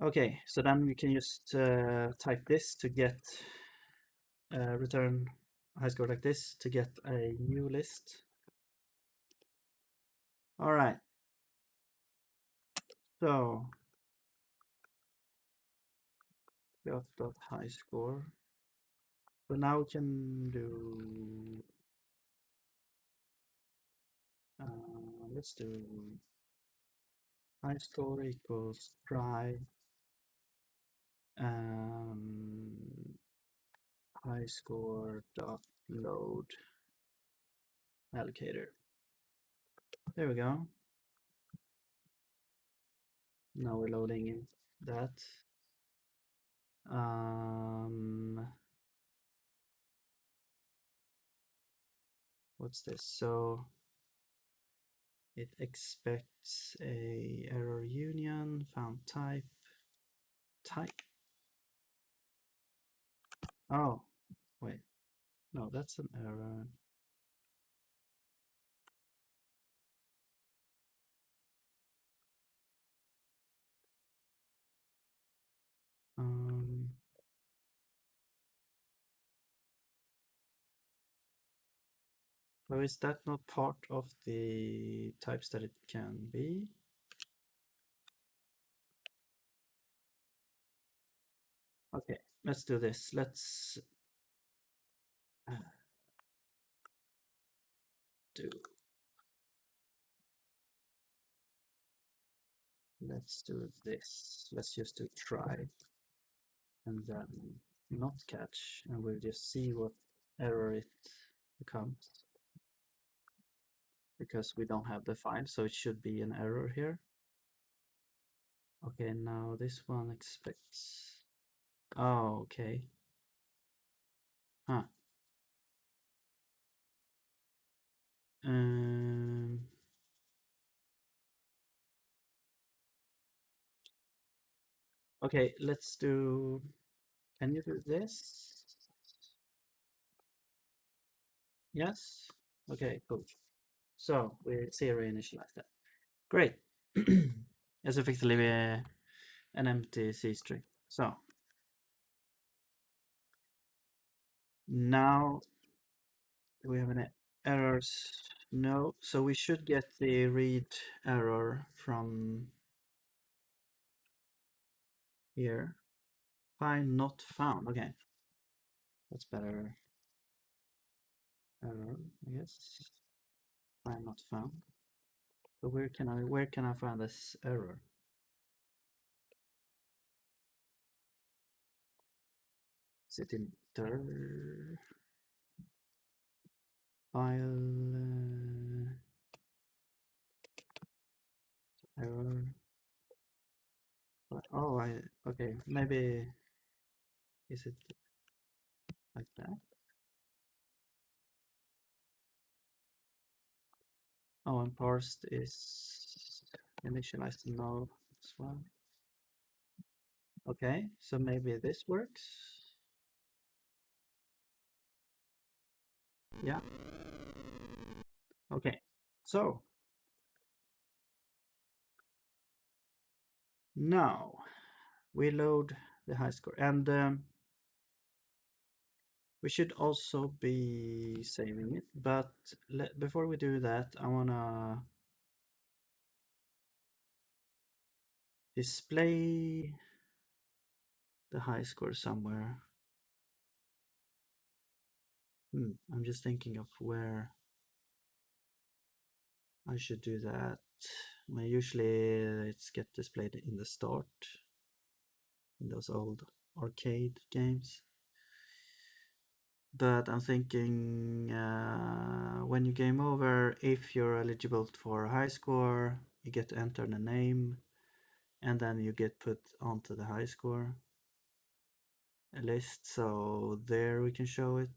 Speaker 1: Okay, so then we can just type this to get return high score like this to get a new list. All right. So dot high score. So now we can do let's do highscore equals try highscore dot load allocator. There we go. Now we're loading in that. What's this? So it expects a error union, found type. Oh, wait. No, that's an error. So is that not part of the types that it can be? Okay, let's do this. Let's do this. Let's just do try and then not catch, and we'll just see what error it becomes, because we don't have the file, so it should be an error here. Okay, now this one expects. Oh, okay. Huh. Okay, let's do. Can you do this? Yes? Okay, cool. So we zero initialize that. Great. It's effectively an empty C string. So now do we have any errors? No. So we should get the read error from here. Find not found. Okay. That's better. Error, I guess. Find not found. So where can I find this error? Is it in dir file error? Oh, okay. Maybe is it like that? Oh, and parsed is initialized null as well. Okay, so maybe this works. Yeah. Okay, so now we load the high score, and we should also be saving it. But before we do that, I wanna display the high score somewhere. I'm just thinking of where I should do that. Well, usually it's get displayed in the start in those old arcade games. But I'm thinking when you game over, if you're eligible for a high score, you get to enter the name, and then you get put onto the high score list. So there we can show it.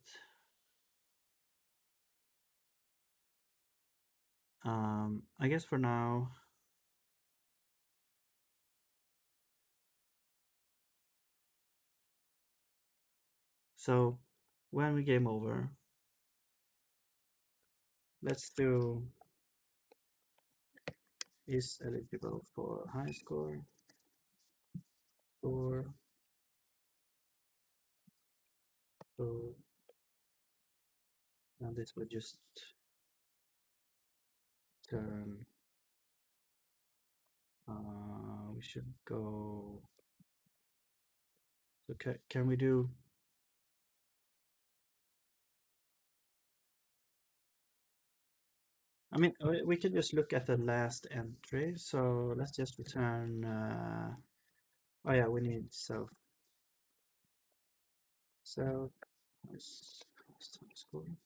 Speaker 1: I guess for now, so when we game over, let's do is eligible for high score or so, and this would just turn. We should go. So can we do? I mean, we could just look at the last entry. So let's just return. Oh yeah, we need self. Self score.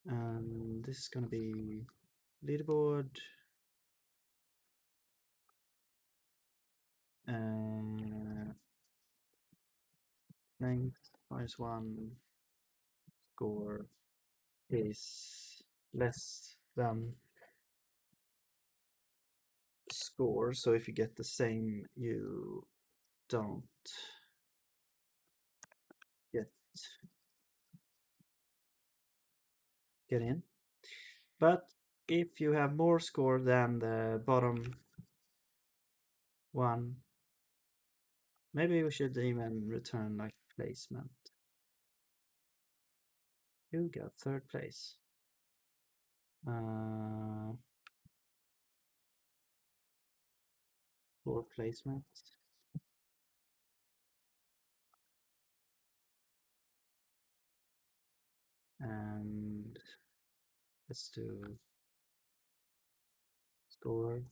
Speaker 1: And this is gonna be leaderboard. Length -1 score is less than score. So if you get the same, you don't get in. But if you have more score than the bottom one, maybe we should even return like placement. You got third place. For placement. And let's do score.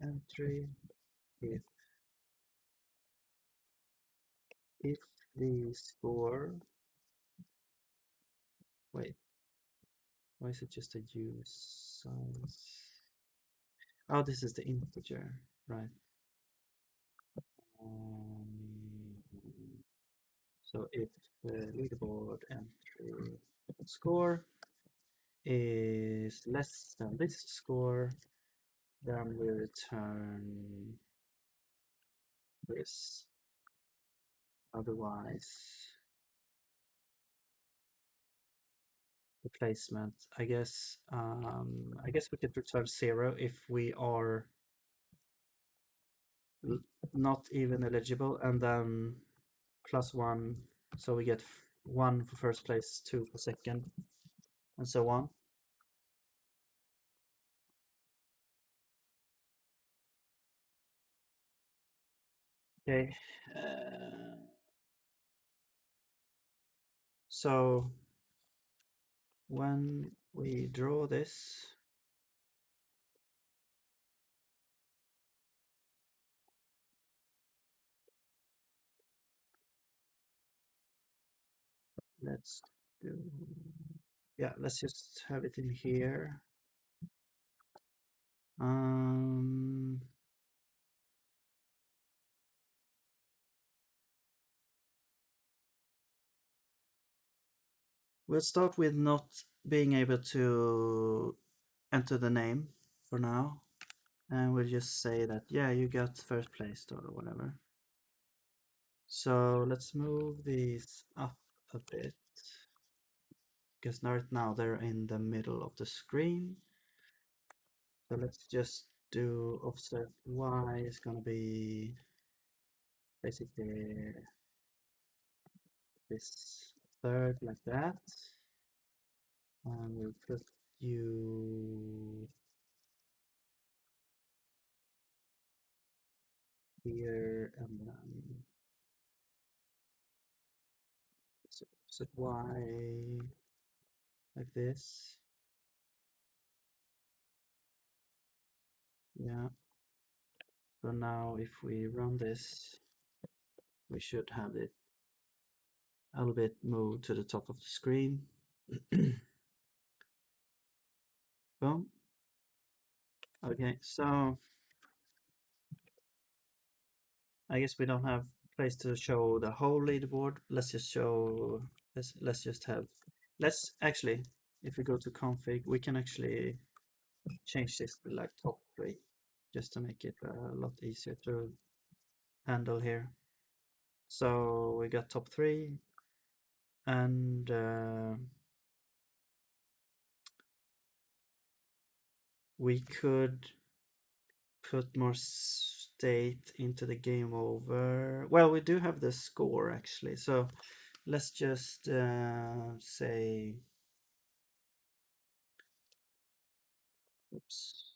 Speaker 1: Entry if the score, wait, why is it just a use size? Oh, this is the integer, right? So if the leaderboard entry score is less than this score, then we return this. Otherwise, replacement. I guess we could return 0 if we are not even eligible, and then +1, so we get 1 for first place, 2 for second, and so on. Okay. So when we draw this, let's do, yeah, let's just have it in here. We'll start with not being able to enter the name for now. And we'll just say that, yeah, you got first place or whatever. So let's move these up a bit. Because right now they're in the middle of the screen. So let's just do offset y is going to be basically this third like that. And we'll put you here and then set y like this. Yeah. So now if we run this, we should have it a little bit moved to the top of the screen. Boom. Okay, so I guess we don't have place to show the whole leaderboard. Let's just show, let's just have, let's actually, if we go to config, we can actually change this to like top 3, just to make it a lot easier to handle here. So we got top 3, and we could put more state into the game over. Well, we do have the score actually, so let's just say Oops.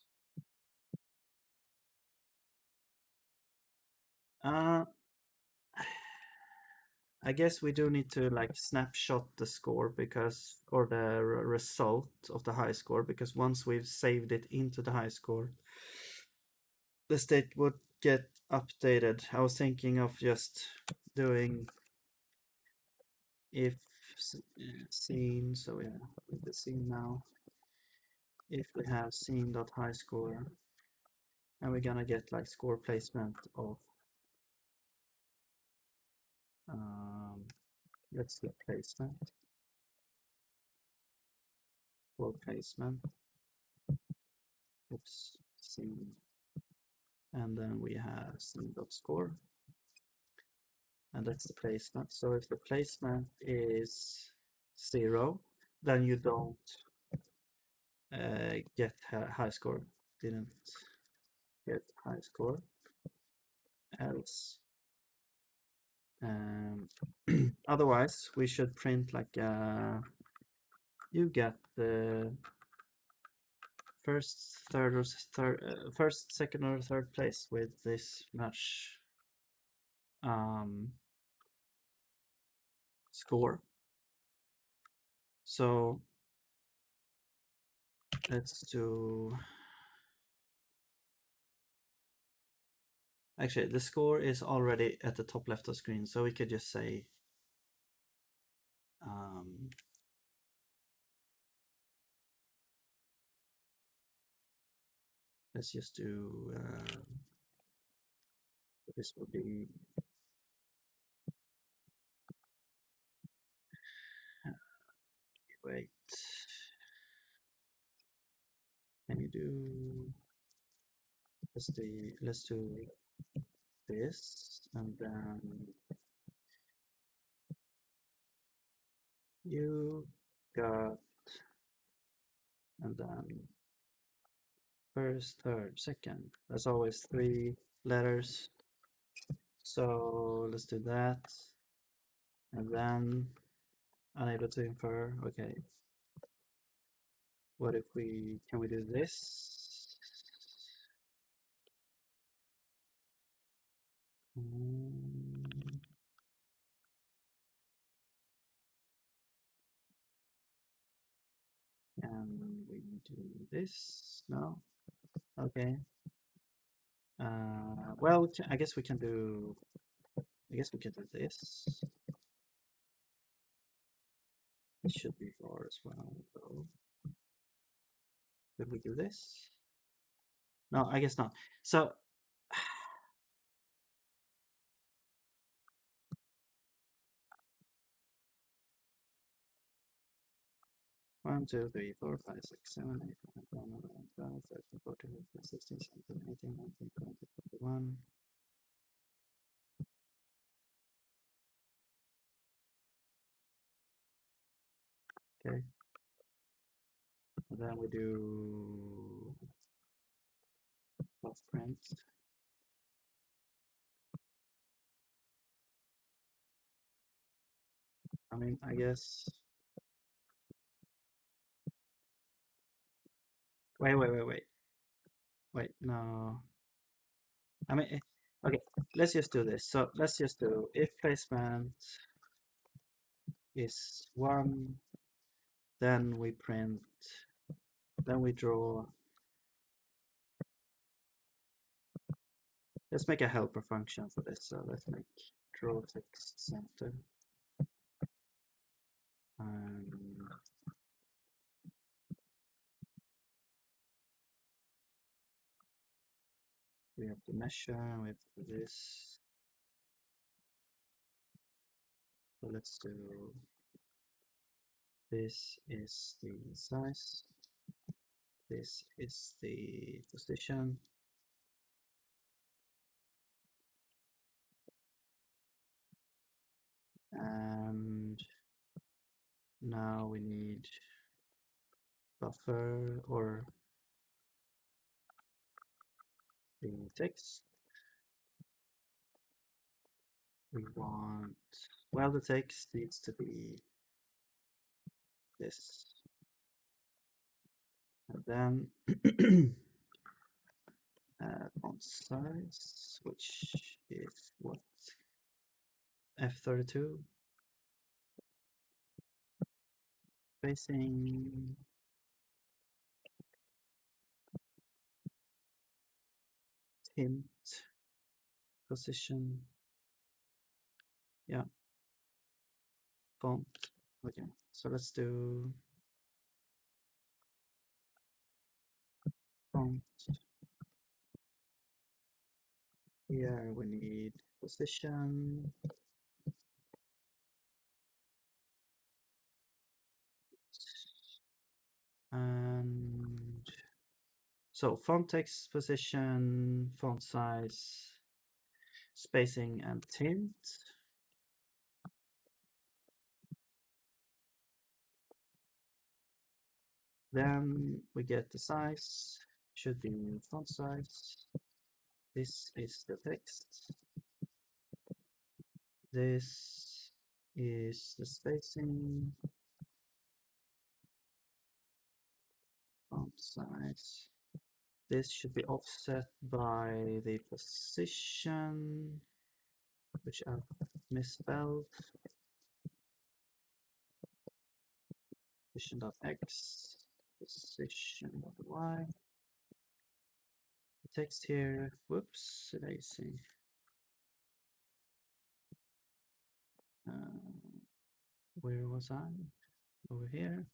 Speaker 1: Uh, I guess we do need to like snapshot the score because, or the result of the high score, because once we've saved it into the high score, the state would get updated. I was thinking of just doing if scene, so yeah, with the scene now. If we have scene.highscore, and we're gonna get like score placement of let's do placement, score placement. Oops, scene, and then we have scene.score, and that's the placement. So if the placement is 0, then you don't get high score. Didn't get high score. Else, otherwise we should print like you get the first, third, or first, second, or third place with this much score. So let's do. Actually, the score is already at the top left of the screen, so we could just say let's just do this will be wait. Can you do let's do this, and then you got, and then first, third, second. There's always 3 letters. So let's do that. And then unable to infer. Okay. What if can we do this? And we do this? No? Okay. Well, I guess we can do this. It should be 4 as well, though. Could we do this? No, I guess not. So 1, 2, 3, 4, 5, 6, 7, 8, 9, 10, 11, 12, 13, 14, 15, 16, 17, 18, 19, 20, 21. Okay. And then we do buff print. I mean, I guess. Wait, no. I mean, okay, let's just do this. So let's just do if placement is 1, then we print, then we draw. Let's make a helper function for this. So let's make draw text center. We have to measure with this. So let's do this is the size, this is the position, and now we need buffer or the text. We want, well, the text needs to be this. And then font size, which is what? F32. Spacing. Hint. Position. Yeah. Font. Okay, so let's do font. Here we need position. And so font text, position, font size, spacing, and tint. Then we get the size, should be font size. This is the text. This is the spacing, font size. This should be offset by the position, which I've misspelled. Position.x, position.y. The text here, whoops, daisy. Where was I? Over here.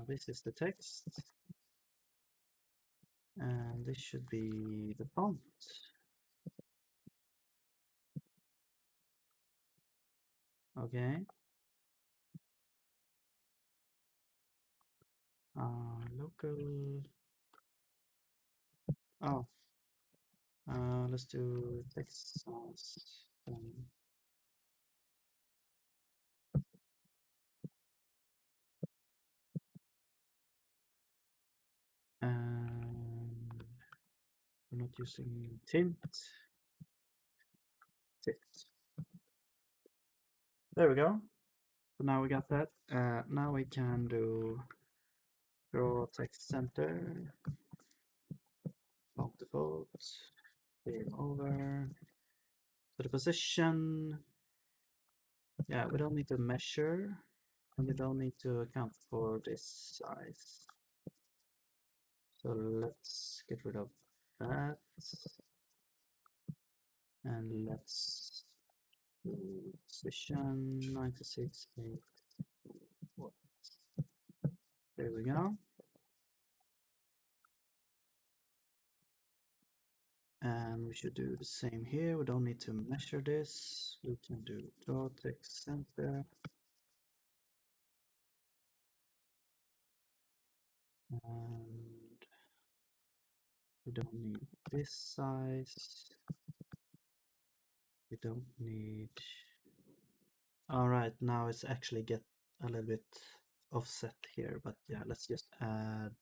Speaker 1: This is the text. And this should be the font. Okay. Local. Oh. Let's do text size. And we're not using tint. There we go. So now we got that. Now we can do draw text center, font default, game over. So the position, yeah, we don't need to measure, and we don't need to account for this size. So let's get rid of that. And let's do position 96.8. There we go. And we should do the same here. We don't need to measure this. We can do draw text center. And we don't need this size. We don't need. All right, now it's actually get a little bit offset here, but yeah, let's just add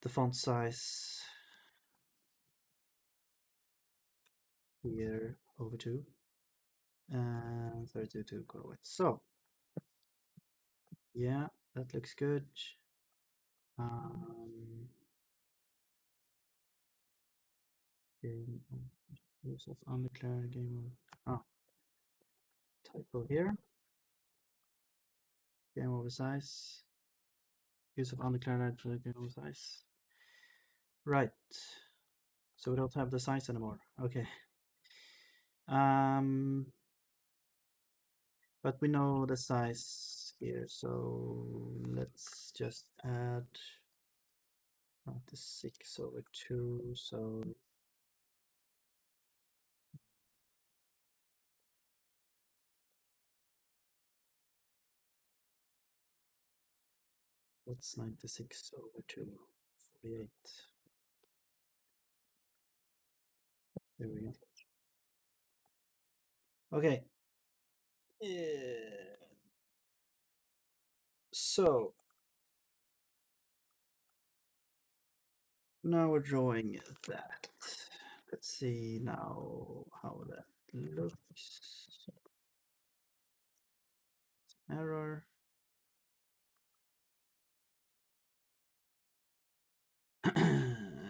Speaker 1: the font size here over 2 and 32 to color width. So yeah, that looks good. Game use of undeclared game of typo here. Game over size. Use of undeclared game over size. Right. So we don't have the size anymore. Okay. But we know the size here, so let's just add the 6 over 2. So what's 96 over 2? 48. There we go. Okay. So now we're drawing that. Let's see now how that looks. error.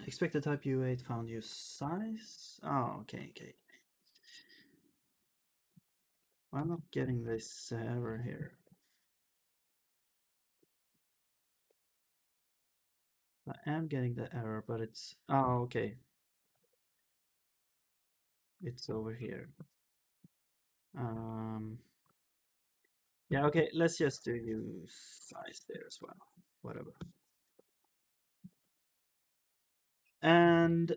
Speaker 1: Expected type U8 found use size. Oh, okay. I'm not getting this error here. I am getting the error, but it's okay. It's over here. Yeah, okay, let's just do use size there as well. Whatever. And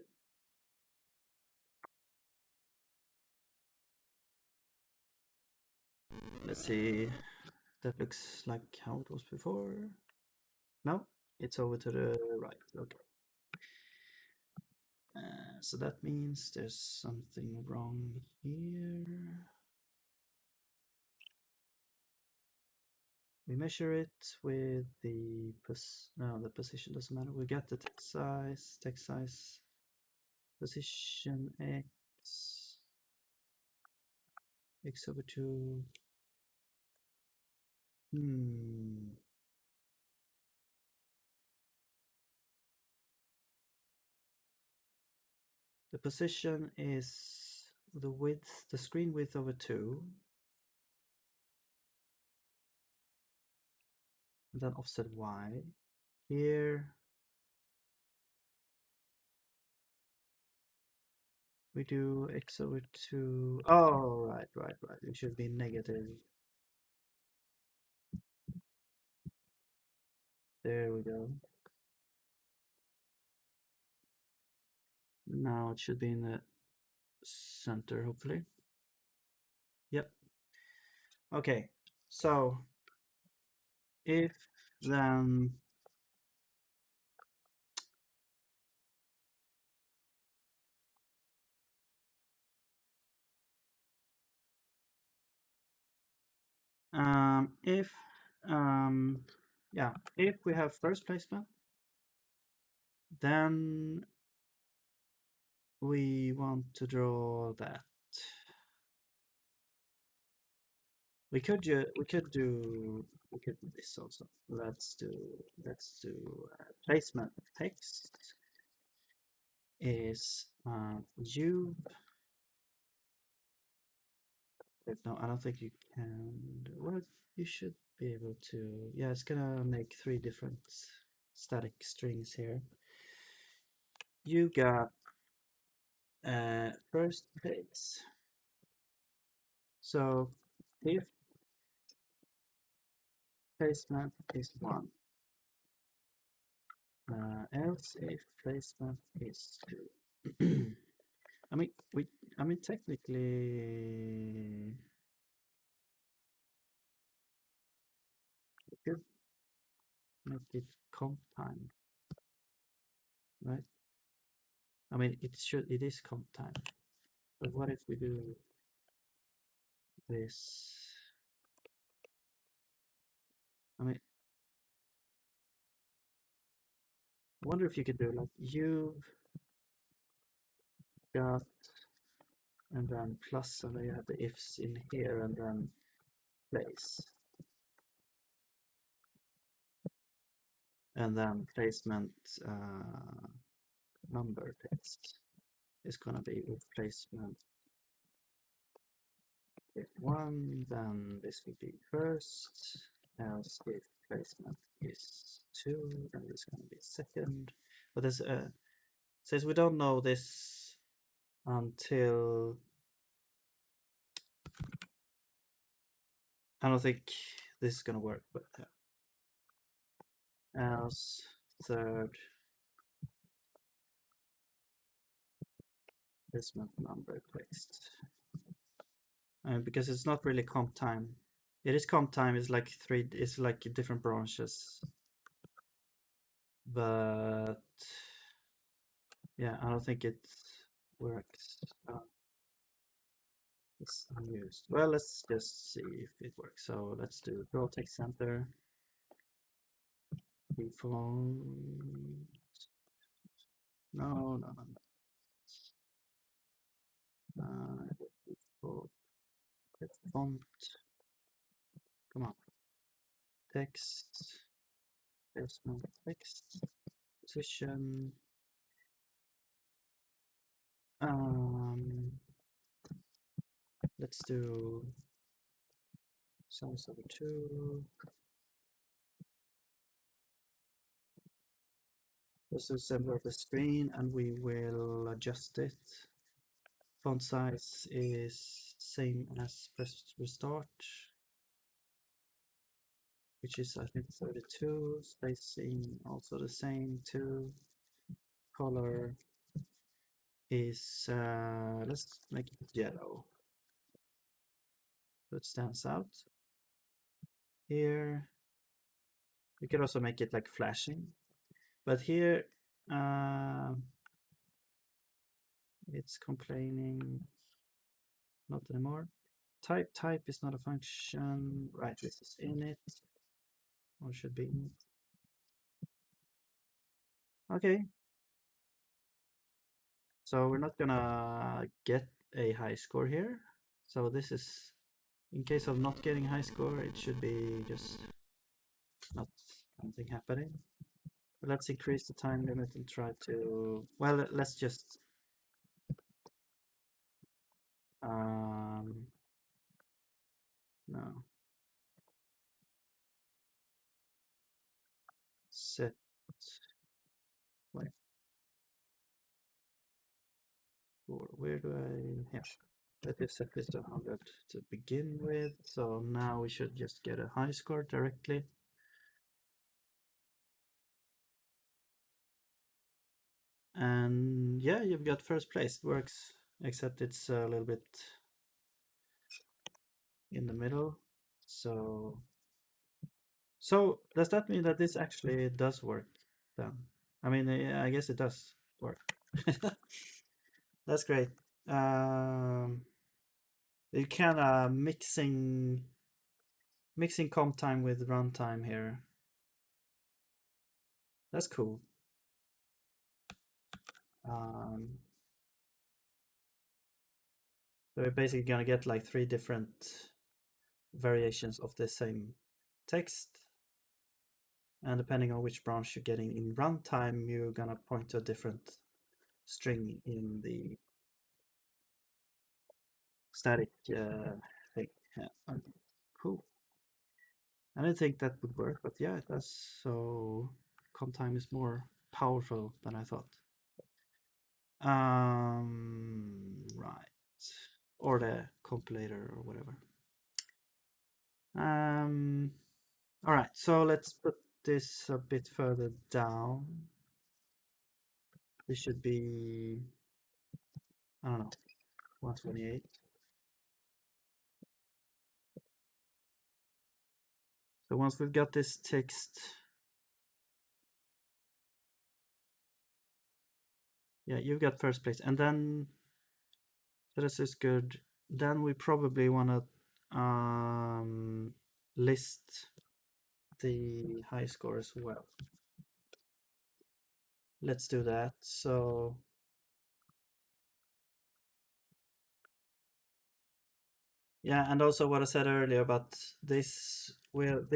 Speaker 1: let's see. That looks like how it was before. No, it's over to the right. Okay. So that means there's something wrong here. We measure it with the the position doesn't matter. We get the text size, position x over 2. The position is the width, the screen width over 2. And then offset y. Here we do x over 2. Oh, right. It should be negative. There we go. Now it should be in the center, hopefully. Yep. Okay, so if then if if we have first placement, then we want to draw that. We could do this also. Let's do placement text is u. No, I don't think you can. Well, you should be able to. Yeah, it's gonna make 3 different static strings here. You got first place. So if placement is 1, else if placement is 2. I mean technically we could make it comp time, right? I mean it is comp time. But what if we do this? I mean, I wonder if you could do like you've got and then plus, and then you have the ifs in here and then place. And then placement number text is gonna be with placement. If 1, then this will be first, else if placement is 2, then it's gonna be second. But this since we don't know this until I don't think this is gonna work, but else third placement number text. Because it's not really comp time. It is comp time. It's like it's like different branches, but yeah, I don't think it works. It's unused. Well, let's just see if it works. So let's do draw text center default. No. Default font. Come on. text, placement text, position. Let's do size over 2. This is center of the screen, and we will adjust it. Font size is same as press restart, which is I think 32. Spacing also the same, 2. Color is let's make it yellow. So it stands out. Here we could also make it like flashing, but here it's complaining. Not anymore. Type is not a function. Right, this is in it. Or should be in it. Okay. So we're not gonna get a high score here. So this is, in case of not getting high score, it should be just not anything happening. But let's increase the time limit and try to, well, let's just no. Set, wait, where do I, here. Let me set this to 100 to begin with. So now we should just get a high score directly. And yeah, you've got first place. It works, except it's a little bit in the middle. So does that mean that this actually does work then? I mean, I guess it does work. That's great. You can mixing comp time with runtime here. That's cool. So we're basically gonna get like 3 different variations of the same text. And depending on which branch you're getting in runtime, you're gonna point to a different string in the static thing. Yeah. Cool. I didn't think that would work, but yeah, it does. So comp time is more powerful than I thought. Right. Or the compilator or whatever. All right, so let's put this a bit further down. This should be, I don't know, 128. So once we've got this text, yeah, you've got first place, and then so this is good. Then we probably want to list the high score as well. Let's do that. So yeah, and also what I said earlier about this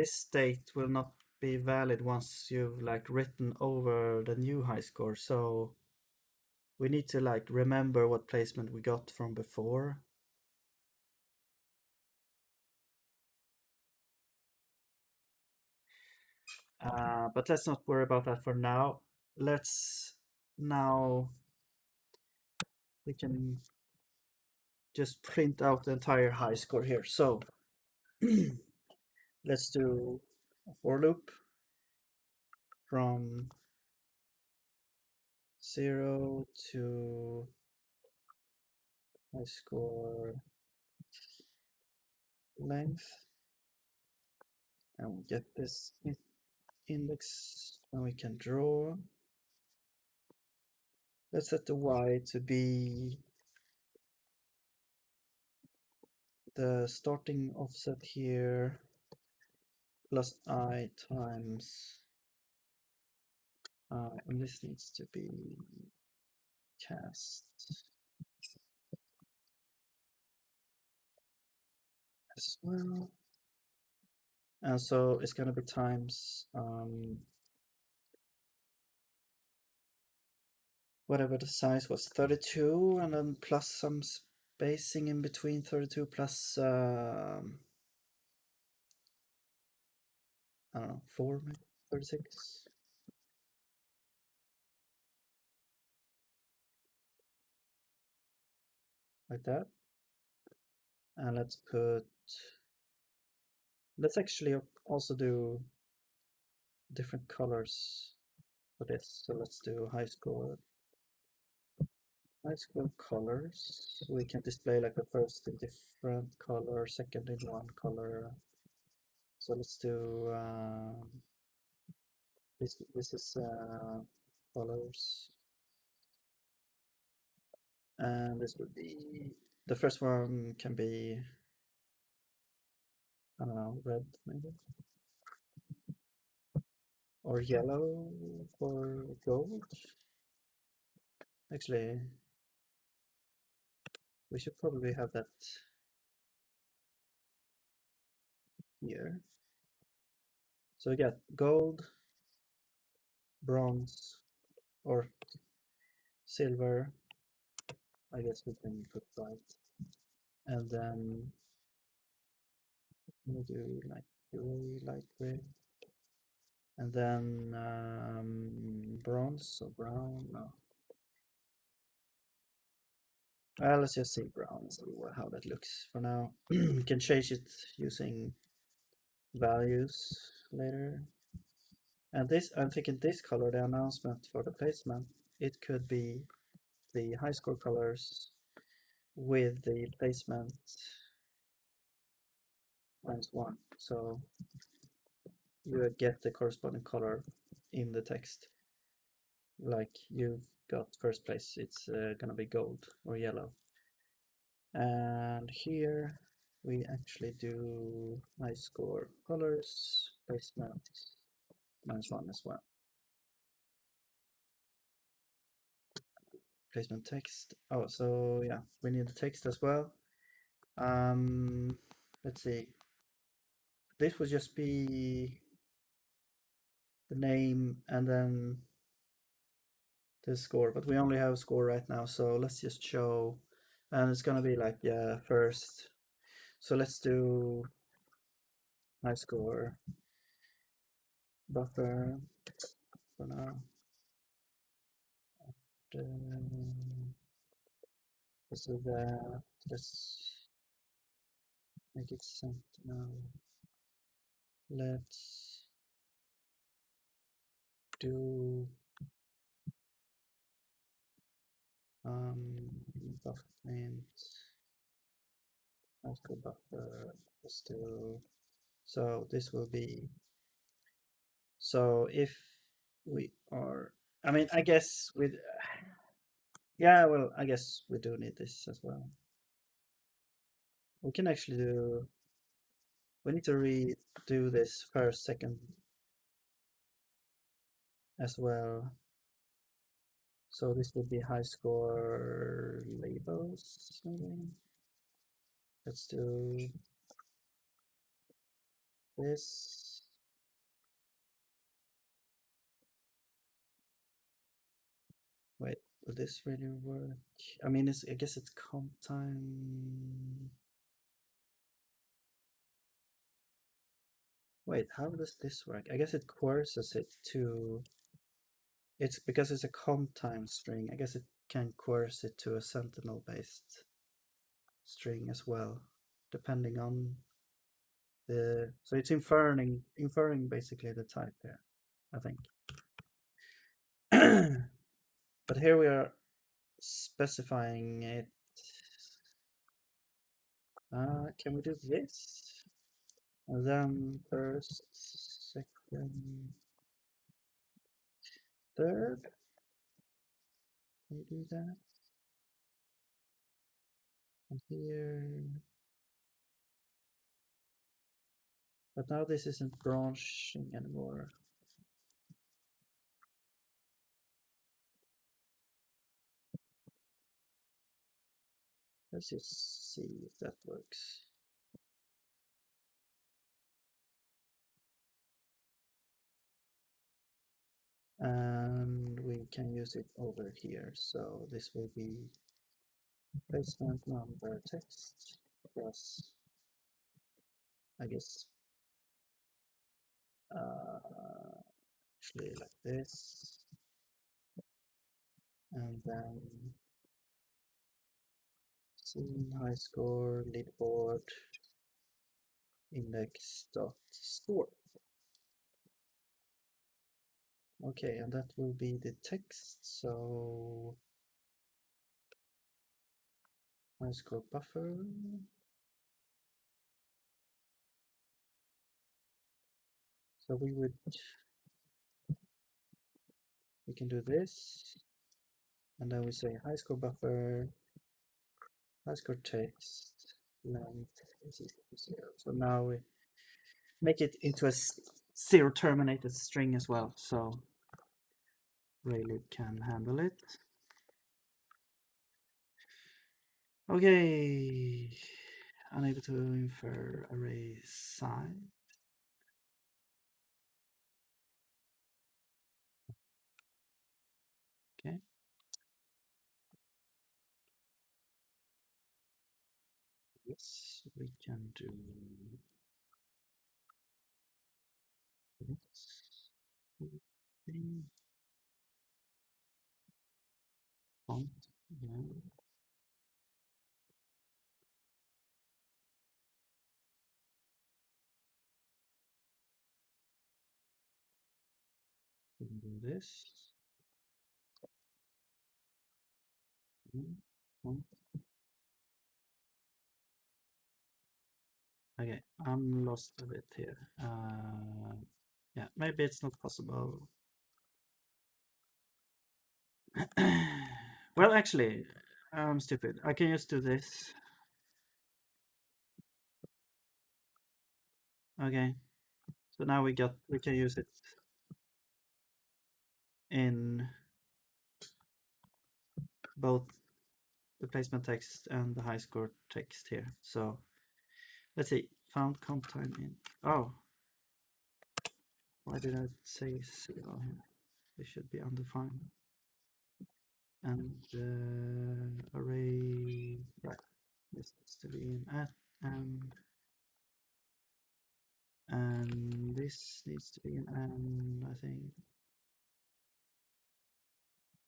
Speaker 1: state will not be valid once you've like written over the new high score. So we need to like remember what placement we got from before. But let's not worry about that for now. We can just print out the entire high score here. So let's do a for loop from 0 to high score length, and we get this index, and we can draw. Let's set the y to be the starting offset here plus I times and this needs to be cast as well. And so it's going to be times whatever the size was, 32, and then plus some spacing in between 32 plus I don't know, 4 maybe, 36. Like that. And let's actually also do different colors for this. So let's do high score colors. We can display like the first in different color, second in one color. So let's do this is colors, and this would be the first one can be, I don't know, red maybe, or yellow for gold. Actually, we should probably have that here. So we got gold, bronze, or silver. I guess we can put white, and then we do like gray, light gray, and then bronze or brown. No, let's just say brown and see how that looks for now. We can change it using values later. And this, I'm thinking this color, the announcement for the placement, it could be the high score colors with the placement -1. So you get the corresponding color in the text. Like you've got first place, it's gonna be gold or yellow. And here we actually do high score colors, placement -1 as well. Placement text. Oh, so yeah, we need the text as well. Let's see. This would just be the name and then the score, but we only have score right now, so let's just show, and it's gonna be like, yeah, first. So let's do high score buffer for now. Let's do that. Let's make it sentinel. Let's do buffer int. Let's go buffer. Let's do, so this will be, so if we are, I mean, I guess with, yeah, well, I guess we do need this as well. We can actually do, we need to redo this first, second as well. So this would be high score labels, maybe. Let's do this. Wait, will this really work? I mean, I guess it's comp time. Wait, how does this work? I guess it coerces it to, it's because it's a comp time string. I guess it can coerce it to a sentinel based string as well, depending on the, so it's inferring basically the type here, I think. But here we are specifying it. Can we do this? And then first, second, third. Can we do that? And here. But now this isn't branching anymore. Let's just see if that works. and we can use it over here. So this will be placement number text plus, I guess, actually like this, and then scene, high score, leaderboard, index.score. Okay, and that will be the text. So high score buffer. So we can do this, and then we say high score buffer, high score text, length is equal to 0. So now we make it into a zero terminated string as well, so Raylib can handle it. Okay, unable to infer array size. Okay. Yes, we can do this. Font, yeah. We can do this. Font. Okay, I'm lost a bit here. Yeah, maybe it's not possible. Well, actually, I'm stupid. I can just do this. Okay, so now we can use it in both the placement text and the high score text here. So let's see, found comp time in. Oh, why did I say 0 here? This should be undefined. And array, right, this needs to be in at and this needs to be an and, I think,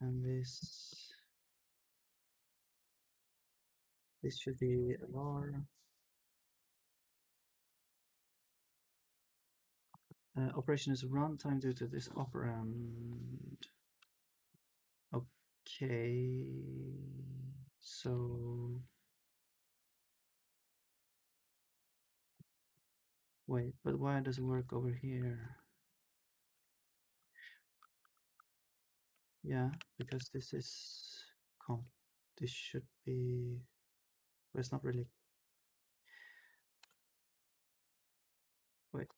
Speaker 1: and this should be a var. Operation is runtime due to this operand. Okay, so wait, but why does it work over here? Yeah, because this is comp. This should be, well, it's not really. Wait,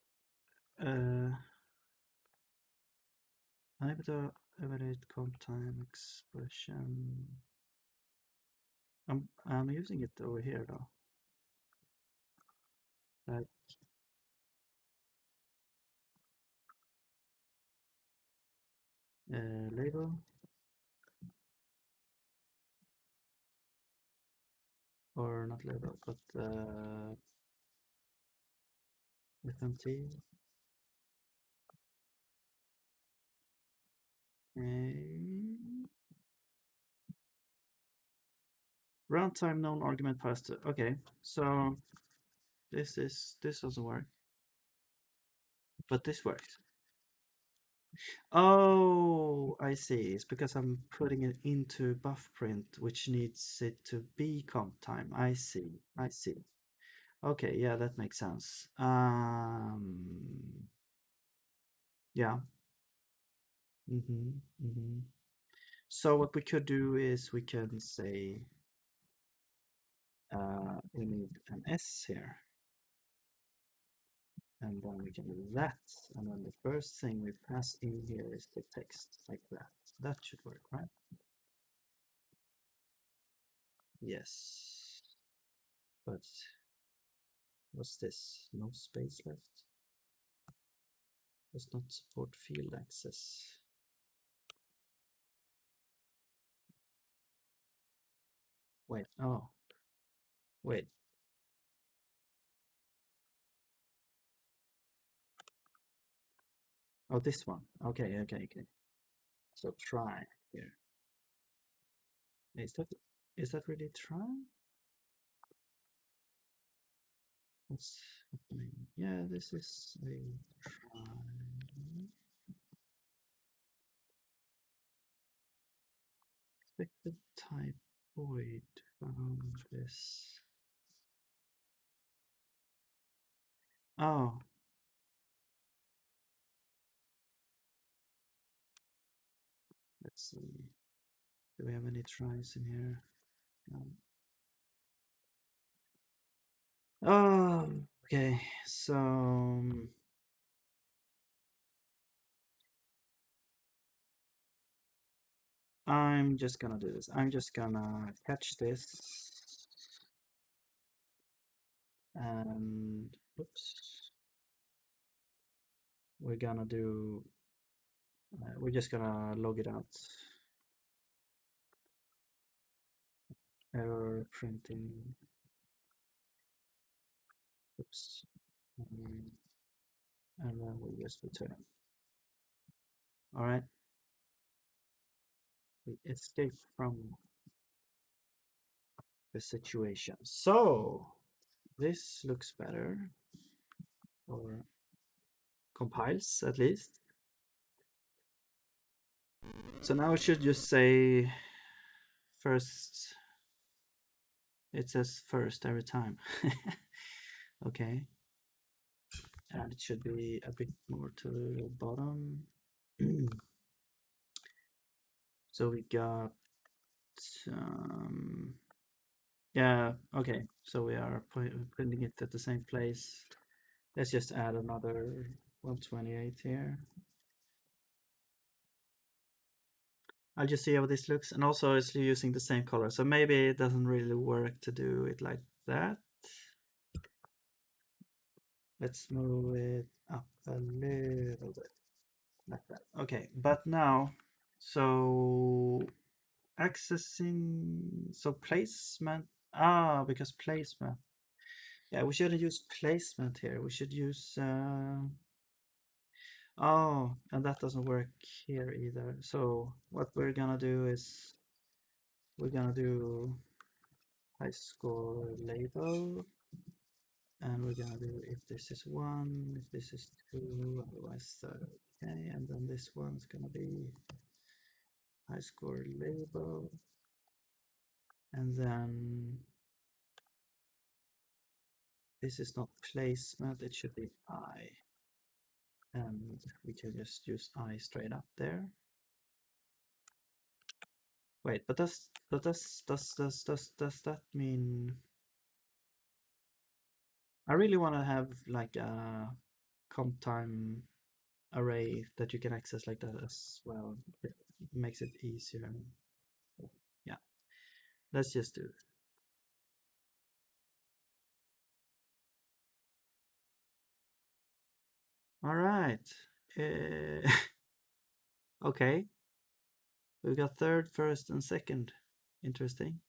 Speaker 1: unable to evaluate comp time expression. I'm using it over here though. Like label or not label, but FMT. Runtime known argument passed. Okay, so this doesn't work, but this works. Oh, I see. It's because I'm putting it into buff print, which needs it to be comp time. I see. I see. Okay, yeah, that makes sense. Yeah. So what we could do is we can say we need an S here. And then we can do that. And then the first thing we pass in here is the text like that. That should work, right? Yes. But what's this? No space left. Does not support field access. Wait, oh. Wait. Oh, this one. Okay. So try here. Is that really try? What's happening? Yeah, this is a try. Expected type void found this. Oh. Let's see. Do we have any tries in here? No. Oh, okay. So I'm just gonna do this. I'm just gonna catch this and oops. We're gonna do. We're just gonna log it out. Error printing. Oops. And then we just return. All right. We escape from the situation. So this looks better, or compiles at least. So now it should just say first. It says first every time. Okay. And it should be a bit more to the bottom. So we got yeah, okay. So we are putting it at the same place. Let's just add another 128 here. I'll just see how this looks. And also it's using the same color. So maybe it doesn't really work to do it like that. Let's move it up a little bit. Like that. Okay, but now, so accessing, so placement. Ah, because placement. Yeah, we shouldn't use placement here. We should use. Oh, and that doesn't work here either. So what we're gonna do is we're gonna do highscore label, and we're gonna do if this is 1, if this is 2, otherwise okay, and then this one's gonna be highscore label, and then this is not placement, it should be I, and we can just use I straight up there. Wait, but does that mean I really want to have like a comp time array that you can access like that as well. It makes it easier. Yeah, let's just do it. All right. Okay. We've got third, first, and second. Interesting.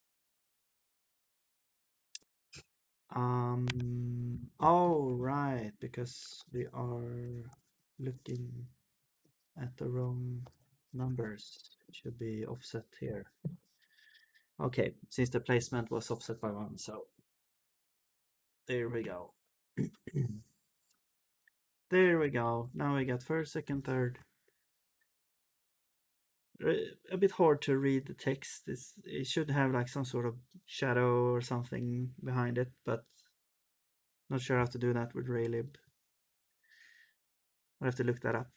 Speaker 1: Oh, right, because we are looking at the wrong numbers. It should be offset here. Okay, since the placement was offset by 1, so there we go. There we go. Now we got first, second, third. A bit hard to read the text. It should have like some sort of shadow or something behind it, but not sure how to do that with Raylib. I'll have to look that up.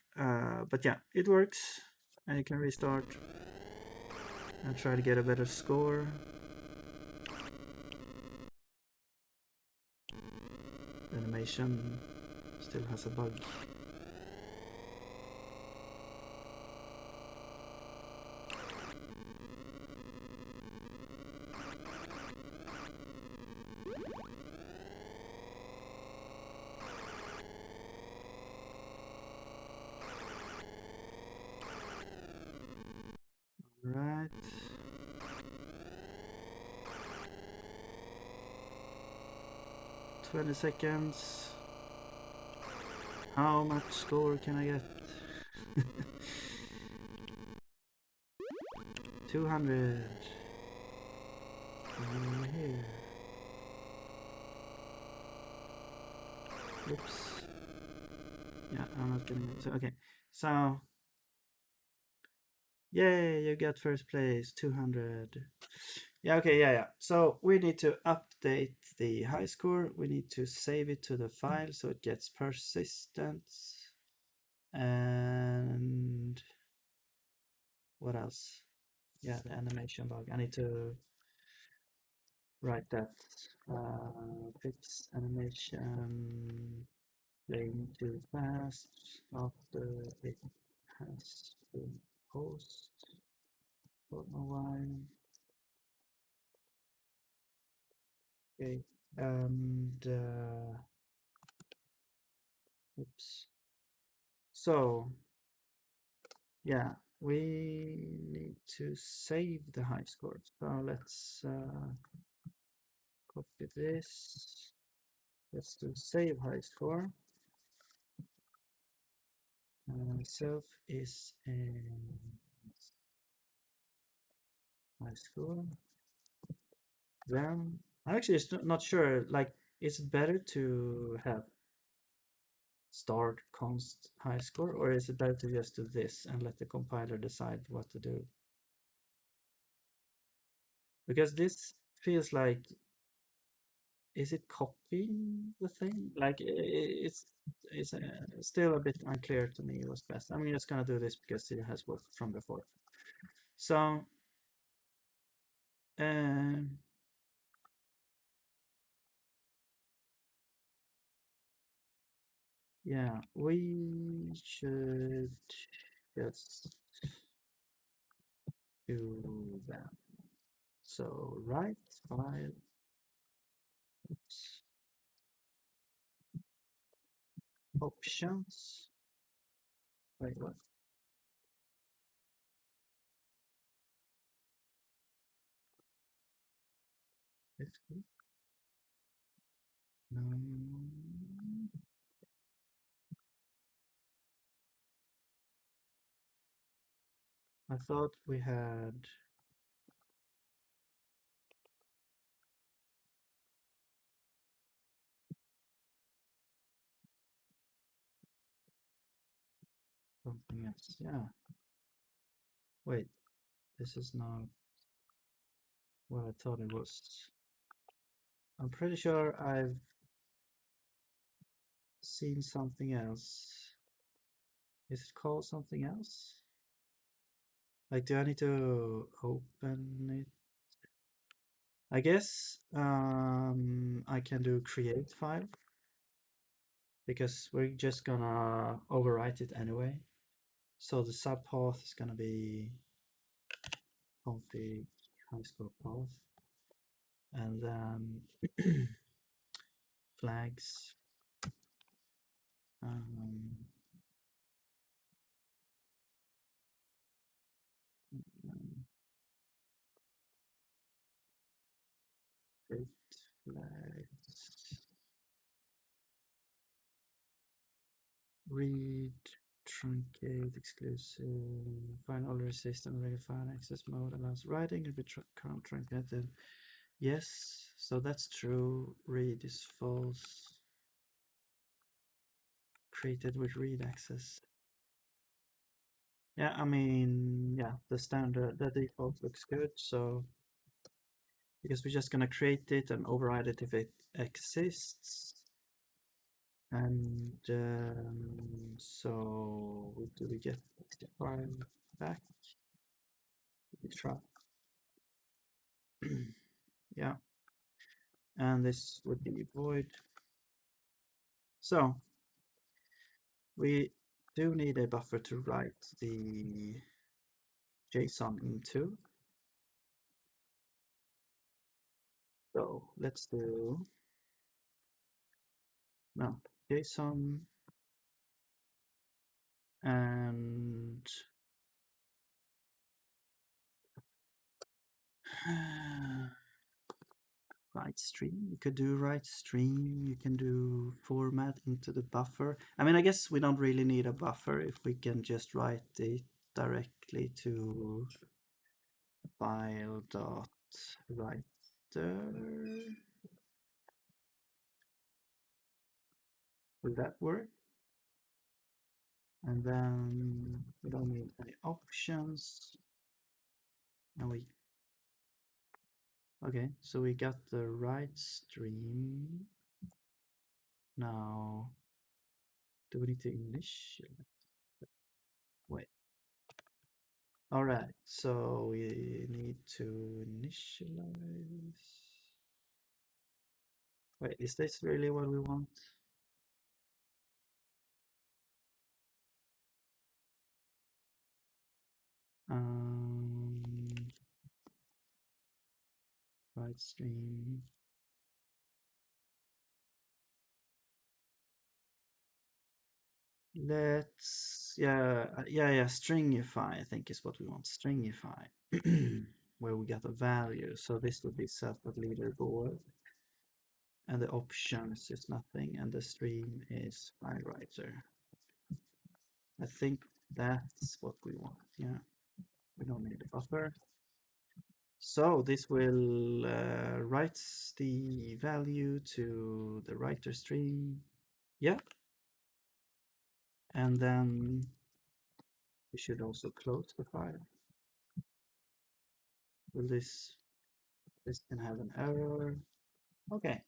Speaker 1: But yeah, it works, and you can restart and try to get a better score. The animation still has a bug. Right. 20 seconds. How much score can I get? 200. Here. Oops. Yeah, I'm not getting it. So, okay. So, yay, you got first place, 200. Yeah, okay, yeah. So we need to update the high score. We need to save it to the file so it gets persistent. And what else? Yeah, the animation bug. I need to write that. Fix animation playing too fast after it has been paused for a while. Okay, and oops. So yeah, we need to save the high score. So let's copy this. Let's do save high score. Self is a high score. Then I'm actually not sure. Like, is it better to have start const high score, or is it better to just do this and let the compiler decide what to do? Because this feels like, is it copying the thing? Like it's still a bit unclear to me what's best. I'm just gonna do this because it has worked from before. So yeah, we should just do that. So write file, oops, options. Wait, what? No. I thought we had something else. Yeah. Wait, this is not what I thought it was. I'm pretty sure I've seen something else. Is it called something else? Like, do I need to open it? I guess I can do create file because we're just gonna overwrite it anyway. So the subpath is gonna be config highscore path, and then flags. Um, Create flags. Read, truncate, exclusive, find all resist and verify access mode allows writing and be truncated. Yes, so that's true. Read is false. Created with read access. Yeah, I mean, yeah, the standard, the default looks good. So because we're just gonna create it and override it if it exists. And so do we get the file back? We try. Yeah, and this would be void. So we do need a buffer to write the JSON into. So let's do no JSON and Write stream. You could do write stream. You can do format into the buffer. I mean, I guess we don't really need a buffer if we can just write it directly to file.writer. Will that work? And then we don't need any options. And we okay, so we got the write stream. Now, do we need to initialize? Wait. All right, so we need to initialize. Wait, is this really what we want? Write stream. Let's yeah, stringify I think is what we want. Stringify. Where we got a value. So this would be set at leaderboard. And the options is nothing, and the stream is file writer. I think that's what we want. Yeah, we don't need a buffer. So this will write the value to the writer stream. Yeah. And then we should also close the file. Will this can have an error? Okay.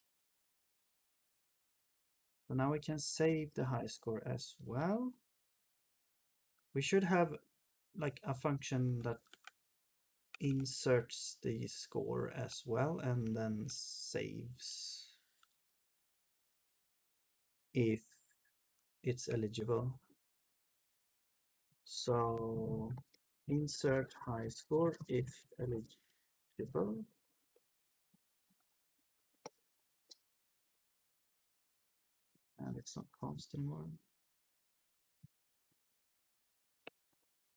Speaker 1: So now we can save the high score as well. We should have like a function that inserts the score as well and then saves if it's eligible. So insert high score if eligible. And it's not const anymore.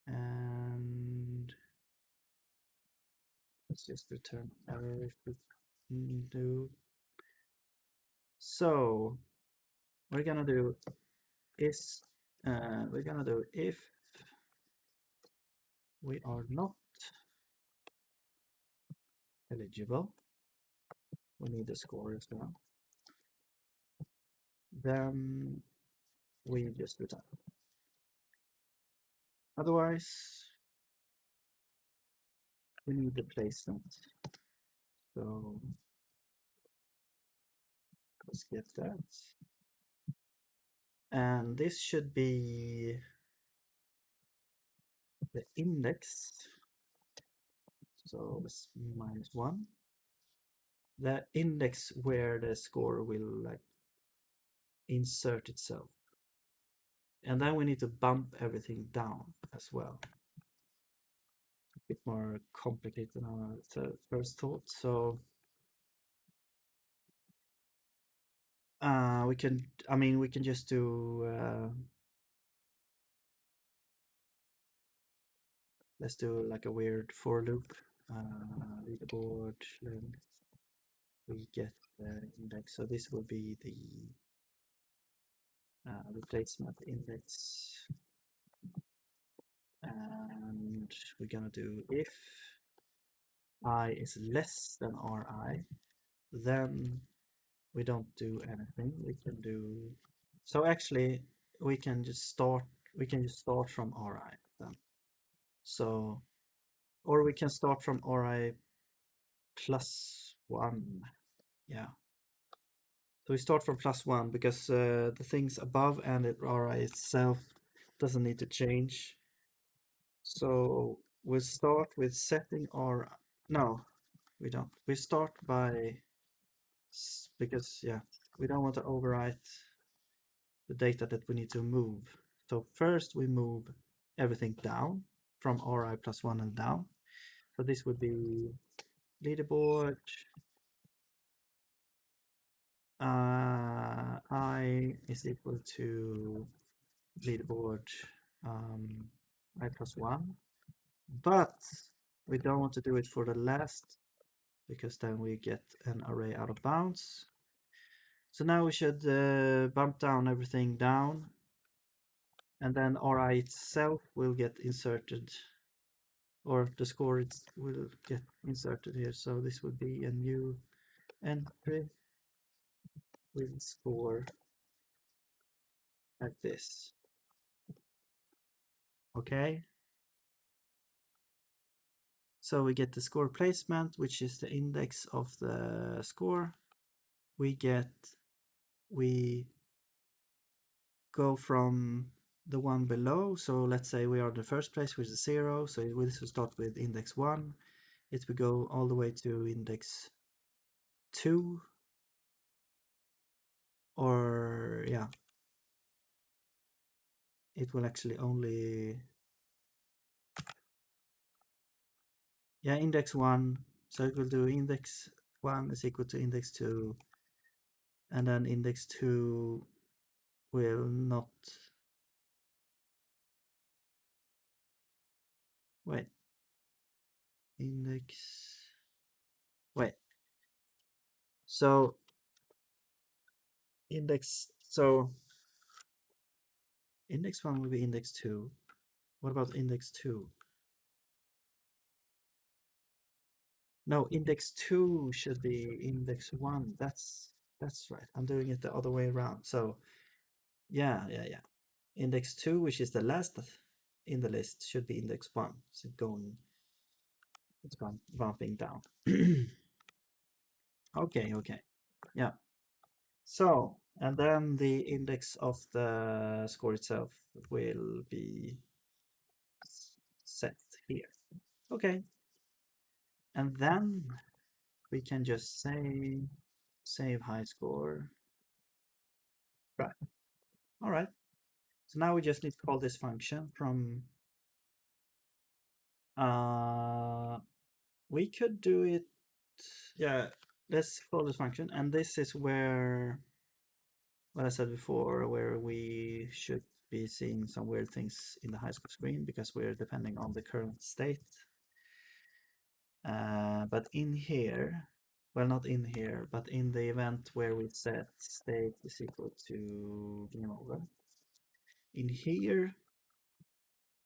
Speaker 1: And let's just return error if we do. So we're gonna do is we're gonna do if we are not eligible, we need the score as well, then we just return. Otherwise we need the placement, so let's get that. And this should be the index, so it's -1, the index where the score will like insert itself. And then we need to bump everything down as well. A bit more complicated than our first thought. So we can just do let's do like a weird for loop. Leaderboard length. We get the index. So this will be the replacement index. And we're gonna do if I is less than Ri, then we don't do anything. We can do so actually we can just start from Ri then. So or we can start from Ri +1. Yeah. So we start from +1 because the things above and Ri itself doesn't need to change. So we'll start with setting our no, we don't. We start by because yeah, we don't want to overwrite the data that we need to move. So first we move everything down from Ri +1 and down. So this would be leaderboard I is equal to leaderboard I +1, but we don't want to do it for the last because then we get an array out of bounds. So now we should bump down everything down, and then RI itself will get inserted, or the score will get inserted here. So this would be a new entry with score like this. Okay. So we get the score placement, which is the index of the score. We go from the one below. So let's say we are the first place, which is 0. So it will start with index 1. It will go all the way to index 2. Or yeah, it will actually only, yeah, index 1. So it will do index 1 is equal to index 2, and then index 2 will not, wait, wait, so index 1 will be index 2. What about index 2? No, index 2 should be index 1. That's right. I'm doing it the other way around. So yeah. Index 2, which is the last in the list, should be index 1. So it's bumping down. Okay. Yeah. So, and then the index of the score itself will be set here. Okay. And then we can just say save high score. Right. All right. So now we just need to call this function from, we could do it, yeah, let's call this function. And this is where, what I said before, where we should be seeing some weird things in the high score screen because we're depending on the current state. But in here, well, not in here, but in the event where we set state is equal to game over, in here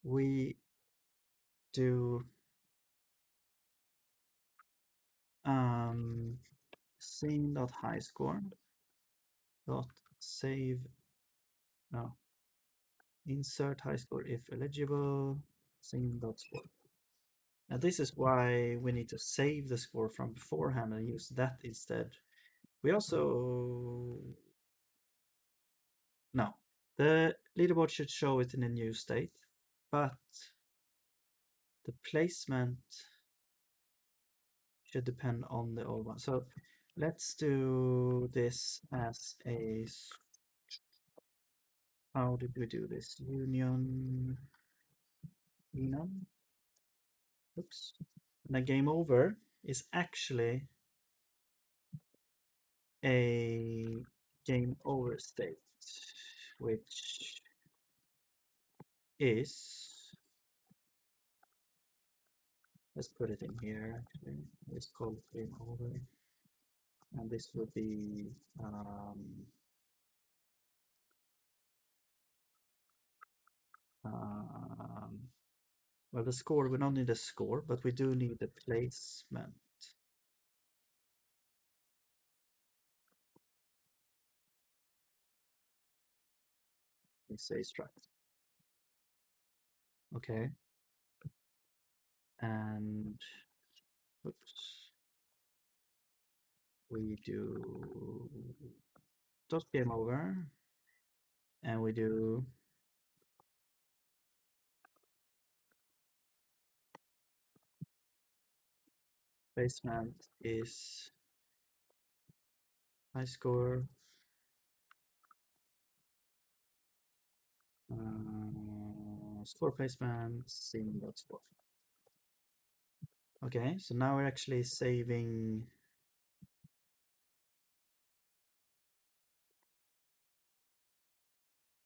Speaker 1: we do scene.highscore dot save, no, insert high score if eligible, scene.score. Now this is why we need to save the score from beforehand and use that instead. We also, no, the leaderboard should show it in a new state, but the placement should depend on the old one. So let's do this as a, how did we do this? Union, enum. Oops. And the game over is actually a game over state, which is, let's put it in here actually. It's called game over, and this would be well, the score, we don't need a score, but we do need the placement. We say struct. Okay. And oops, we do dot game over, and we do placement is high score, score placement scene.score. Okay, so now we're actually saving.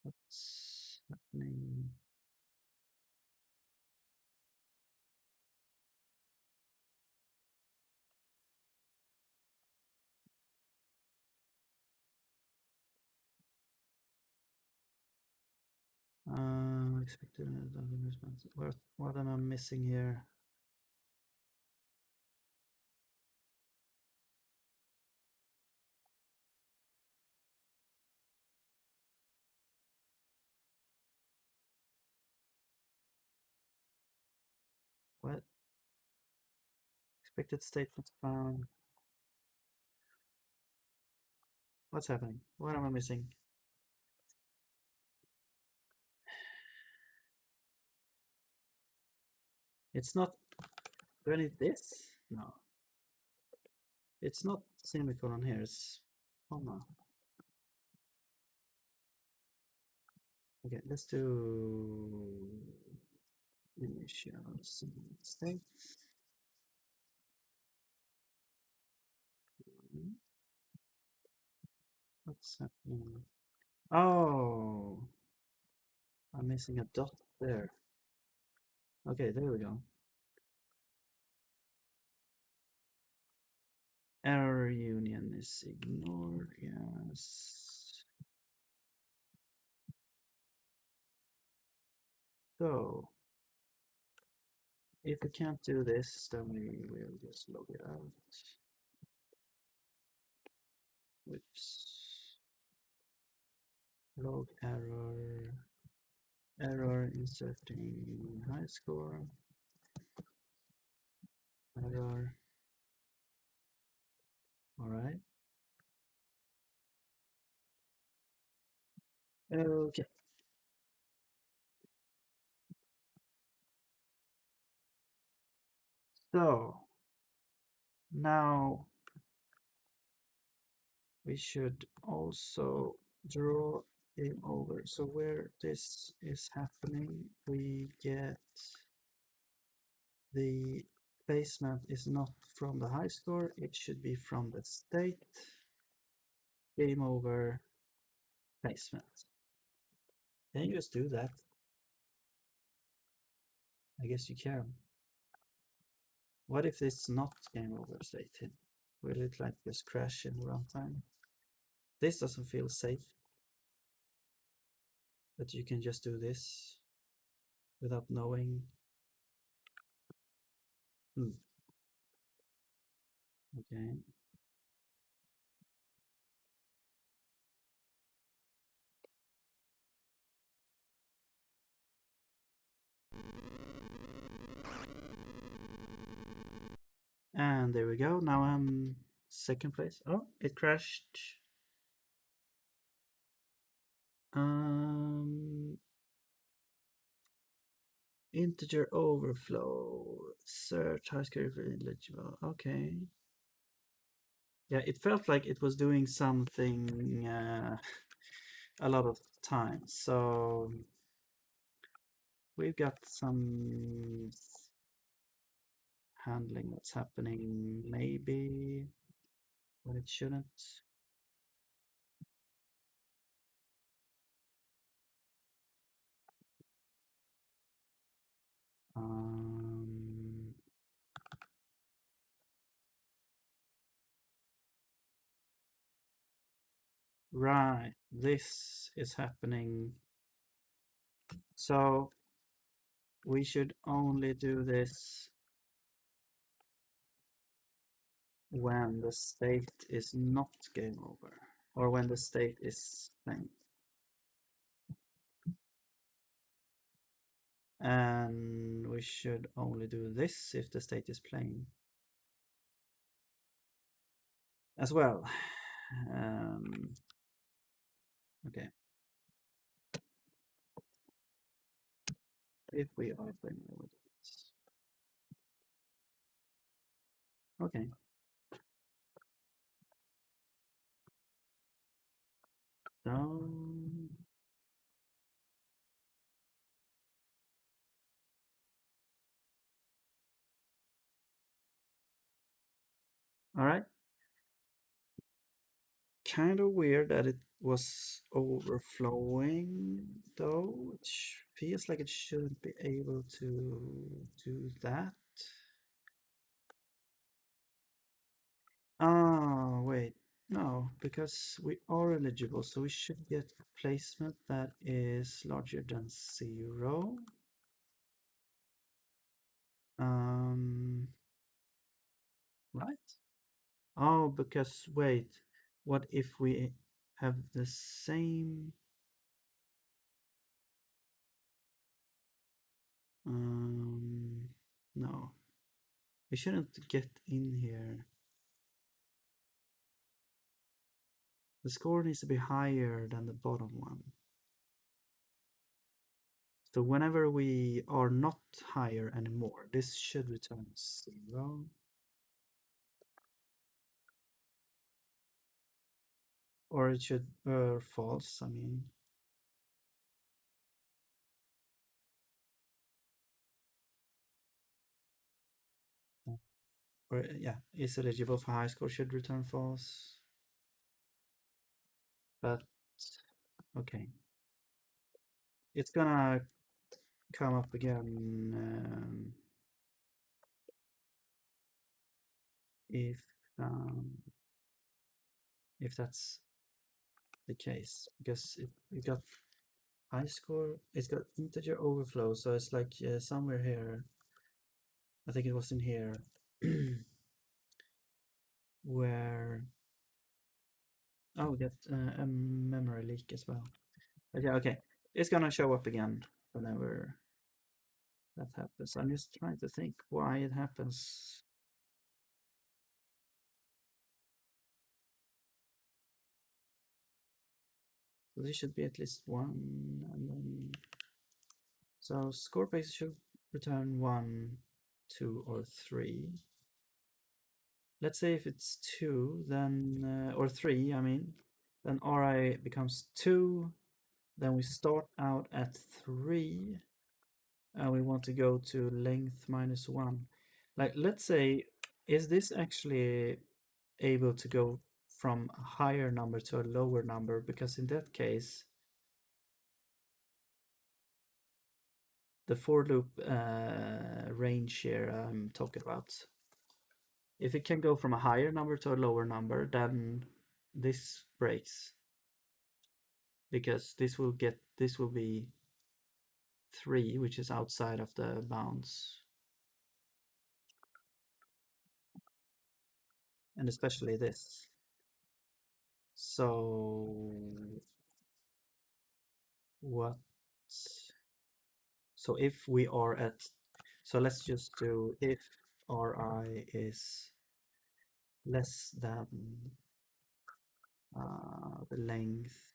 Speaker 1: What's happening? Expected what am I missing here? What? Expected statement found. What's happening? What am I missing? It's not. Do I need this? No. It's not semicolon here, it's comma. Okay, let's do initial state. What's happening? Oh, I'm missing a dot there. Okay, there we go. Error union is ignored, yes. So, if we can't do this, then we will just log it out. Whoops. Log error. Error inserting high score. Error. All right. Okay. So now we should also draw game over. So where this is happening, we get the placement is not from the high score, it should be from the state. Game over placement. Can you just do that? I guess you can. What if it's not game over stated? Will it like just crash in runtime? This doesn't feel safe. That you can just do this without knowing. Okay. And there we go. Now I'm second place. Oh, it crashed. Integer overflow. Search highscore eligible. Okay. Yeah, it felt like it was doing something a lot of times. So we've got some handling what's happening maybe when it shouldn't. Right, this is happening. So we should only do this when the state is not game over or when the state is playing. And we should only do this if the state is playing as well. Okay. If we are playing with this. Okay. So all right. Kind of weird that it was overflowing though. It feels like it shouldn't be able to do that. Oh, wait. No. because we are eligible, so we should get placement that is larger than 0. Right? Oh, because wait, what if we have the same? No, we shouldn't get in here. The score needs to be higher than the bottom one. So whenever we are not higher anymore, this should return 0. Or it should, false, I mean. Or, yeah, is eligible for high score should return false. But, okay. It's gonna come up again um, if that's the case, because it got high score, it's got integer overflow, so it's like somewhere here. I think it was in here where we got a memory leak as well. But yeah, okay, it's gonna show up again whenever that happens. I'm just trying to think why it happens. So this should be at least 1, and then so score base should return 1, 2, or 3. Let's say if it's 2, then or 3, I mean, then RI becomes 2. Then we start out at 3, and we want to go to length -1. Like, let's say, is this actually able to go from a higher number to a lower number? Because in that case, the for loop range here I'm talking about, if it can go from a higher number to a lower number, then this breaks, because this will be 3, which is outside of the bounds, and especially this. So what? So if we are at, so let's just do if Ri is less than the length.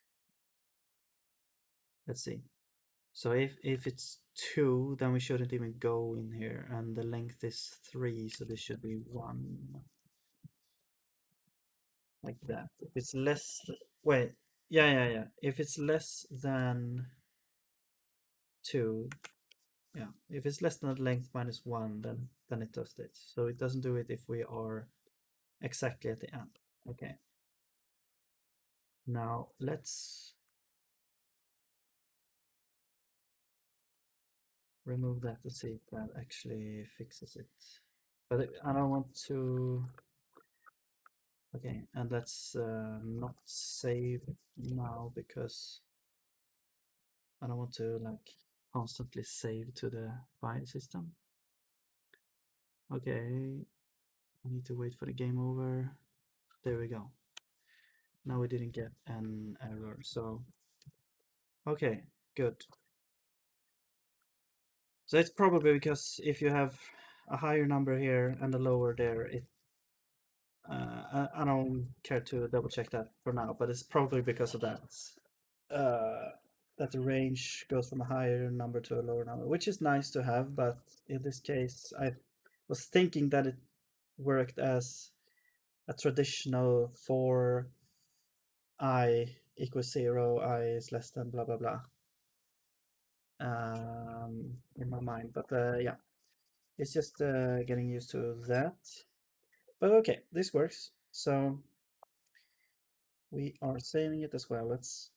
Speaker 1: Let's see. So if it's 2, then we shouldn't even go in here, and the length is 3, so this should be 1, like that. If it's less, wait, yeah. If it's less than 2, yeah, if it's less than the length -1, then it does this. So it doesn't do it if we are exactly at the end. Okay. Now let's remove that to see if that actually fixes it. But I don't want to. Okay, and let's not save now, because I don't want to like constantly save to the file system. Okay, I need to wait for the game over. There we go. Now we didn't get an error, so okay, good. So it's probably because if you have a higher number here and a lower there, I don't care to double check that for now, but it's probably because of that. That the range goes from a higher number to a lower number, which is nice to have, but in this case, I was thinking that it worked as a traditional for I equals 0, I is less than blah blah blah in my mind. But yeah, it's just getting used to that. But okay, this works. So we are saving it as well. Let's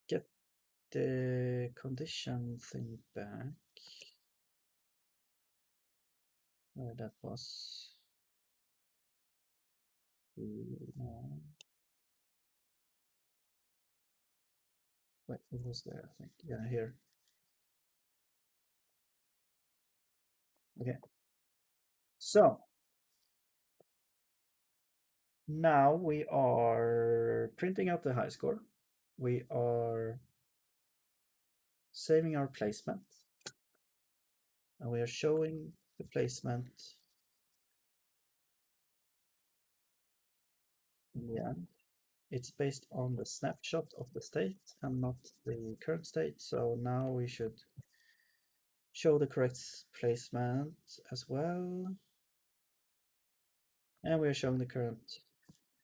Speaker 1: get the condition thing back. Where that was. Wait, it was there, I think. Yeah, here. Okay. So now we are printing out the high score. We are saving our placement. And we are showing the placement in the end. It's based on the snapshot of the state and not the current state. So now we should show the correct placement as well. And we are showing the current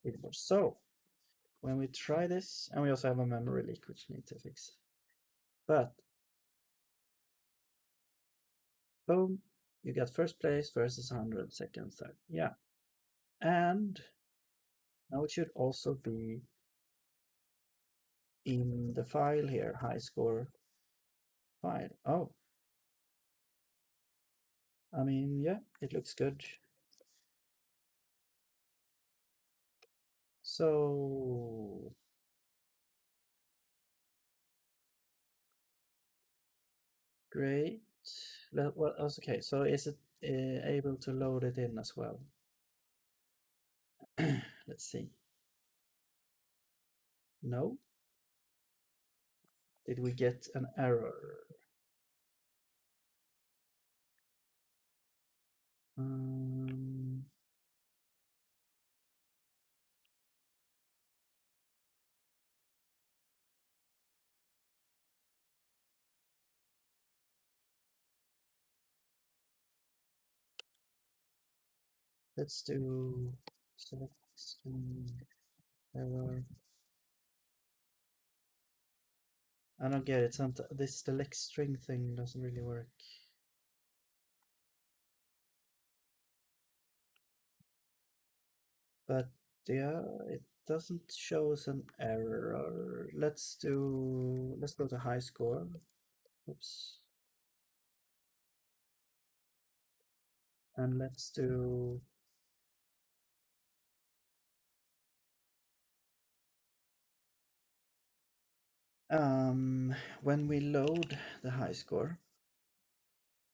Speaker 1: billboard. So when we try this, and we also have a memory leak which we need to fix. But boom, you get first place versus 100, second, third. Yeah. And now it should also be in the file here, high score file. Oh, I mean, yeah, it looks good. So great. Well, okay, so is it able to load it in as well? Let's see. No. Did we get an error? Um, let's do select string error. I don't get it. This select string thing doesn't really work. But yeah, it doesn't show us an error. Let's go to high score. Oops. And let's do when we load the high score,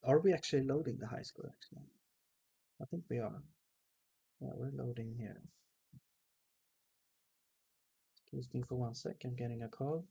Speaker 1: are we actually loading the high score actually? I think we are. Yeah, we're loading here. Excuse me for 1 sec, I'm getting a call.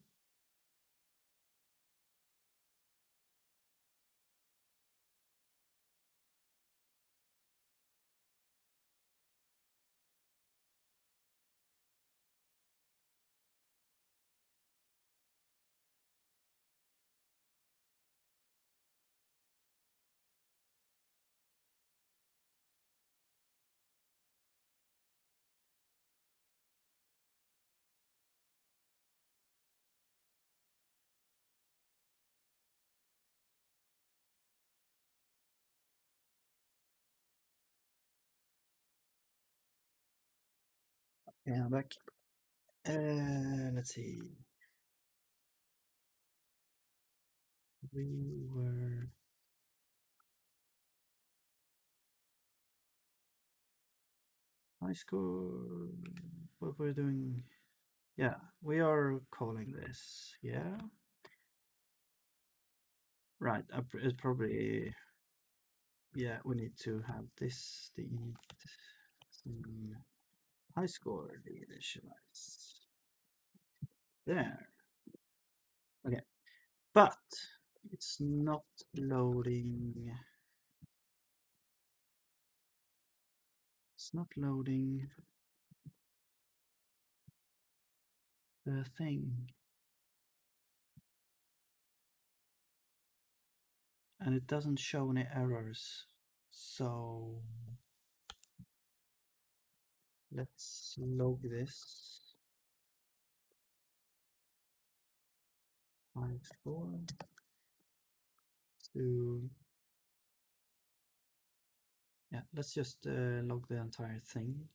Speaker 1: Yeah, I'm back. Let's see. We were high score. What we're doing? Yeah, we are calling this. Yeah, right. It's probably, yeah. We need to have this the high score initialize there. Okay, but it's not loading. It's not loading the thing. And it doesn't show any errors. So let's log this. 54 to, yeah, let's just log the entire thing.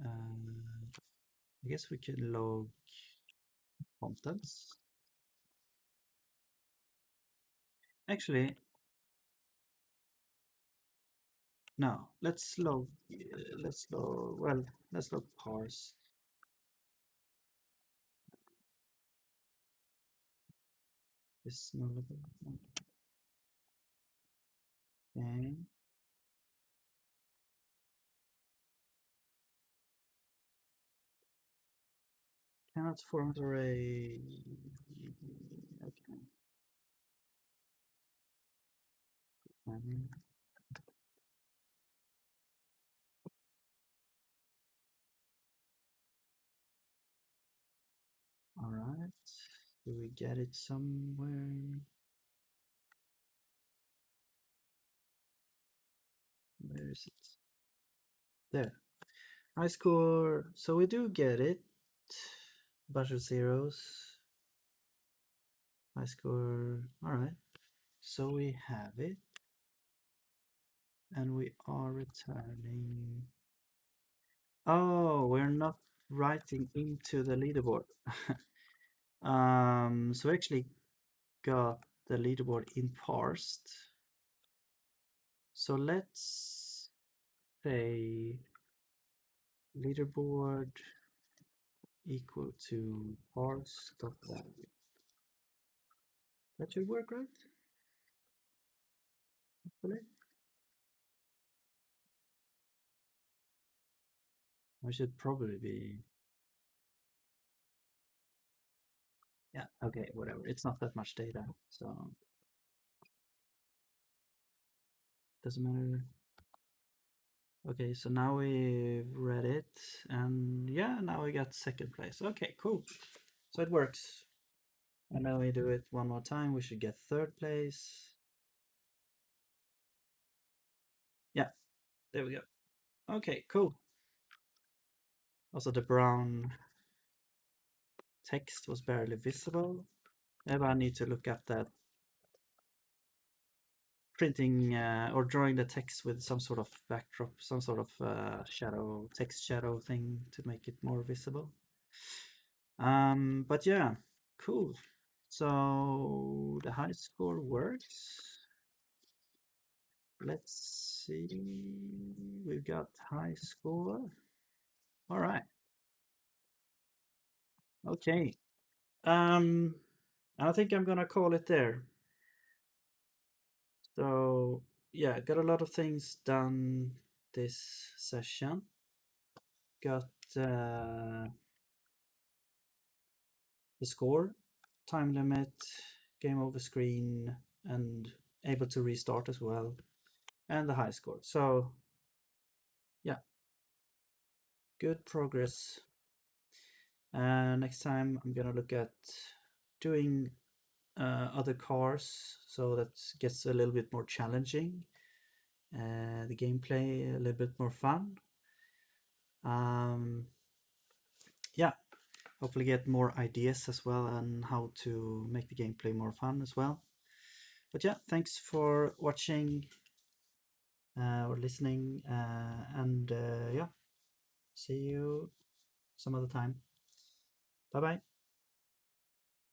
Speaker 1: I guess we can log contents. Actually, no, let's log parse. is nullable. Okay. Cannot form array. Okay. All right. Do we get it somewhere? Where is it? There. High score. So we do get it. Bunch of zeros. High score. All right. So we have it. And we are returning. Oh, we're not writing into the leaderboard. So we actually got the leaderboard in parsed. So let's say leaderboard equal to parse.value. That should work, right? Hopefully. We should probably be. Yeah, okay, whatever. It's not that much data, so doesn't matter. Okay, so now we've read it, and yeah, now we got second place. Okay, cool. So it works. And then we do it one more time, we should get third place. Yeah, there we go. Okay, cool. Also, the brown text was barely visible. Maybe I need to look up that printing or drawing the text with some sort of backdrop, some sort of shadow, text shadow thing to make it more visible. But yeah, cool. So the high score works. Let's see. We've got high score. All right. Okay. I think I'm gonna call it there. So yeah, got a lot of things done this session. Got the score, time limit, game over screen, and able to restart as well, and the high score. So yeah, good progress. Next time I'm gonna look at doing other cars, so that gets a little bit more challenging. The gameplay a little bit more fun. Yeah, hopefully get more ideas as well on how to make the gameplay more fun as well. But yeah, thanks for watching or listening, and yeah, see you some other time. Bye bye.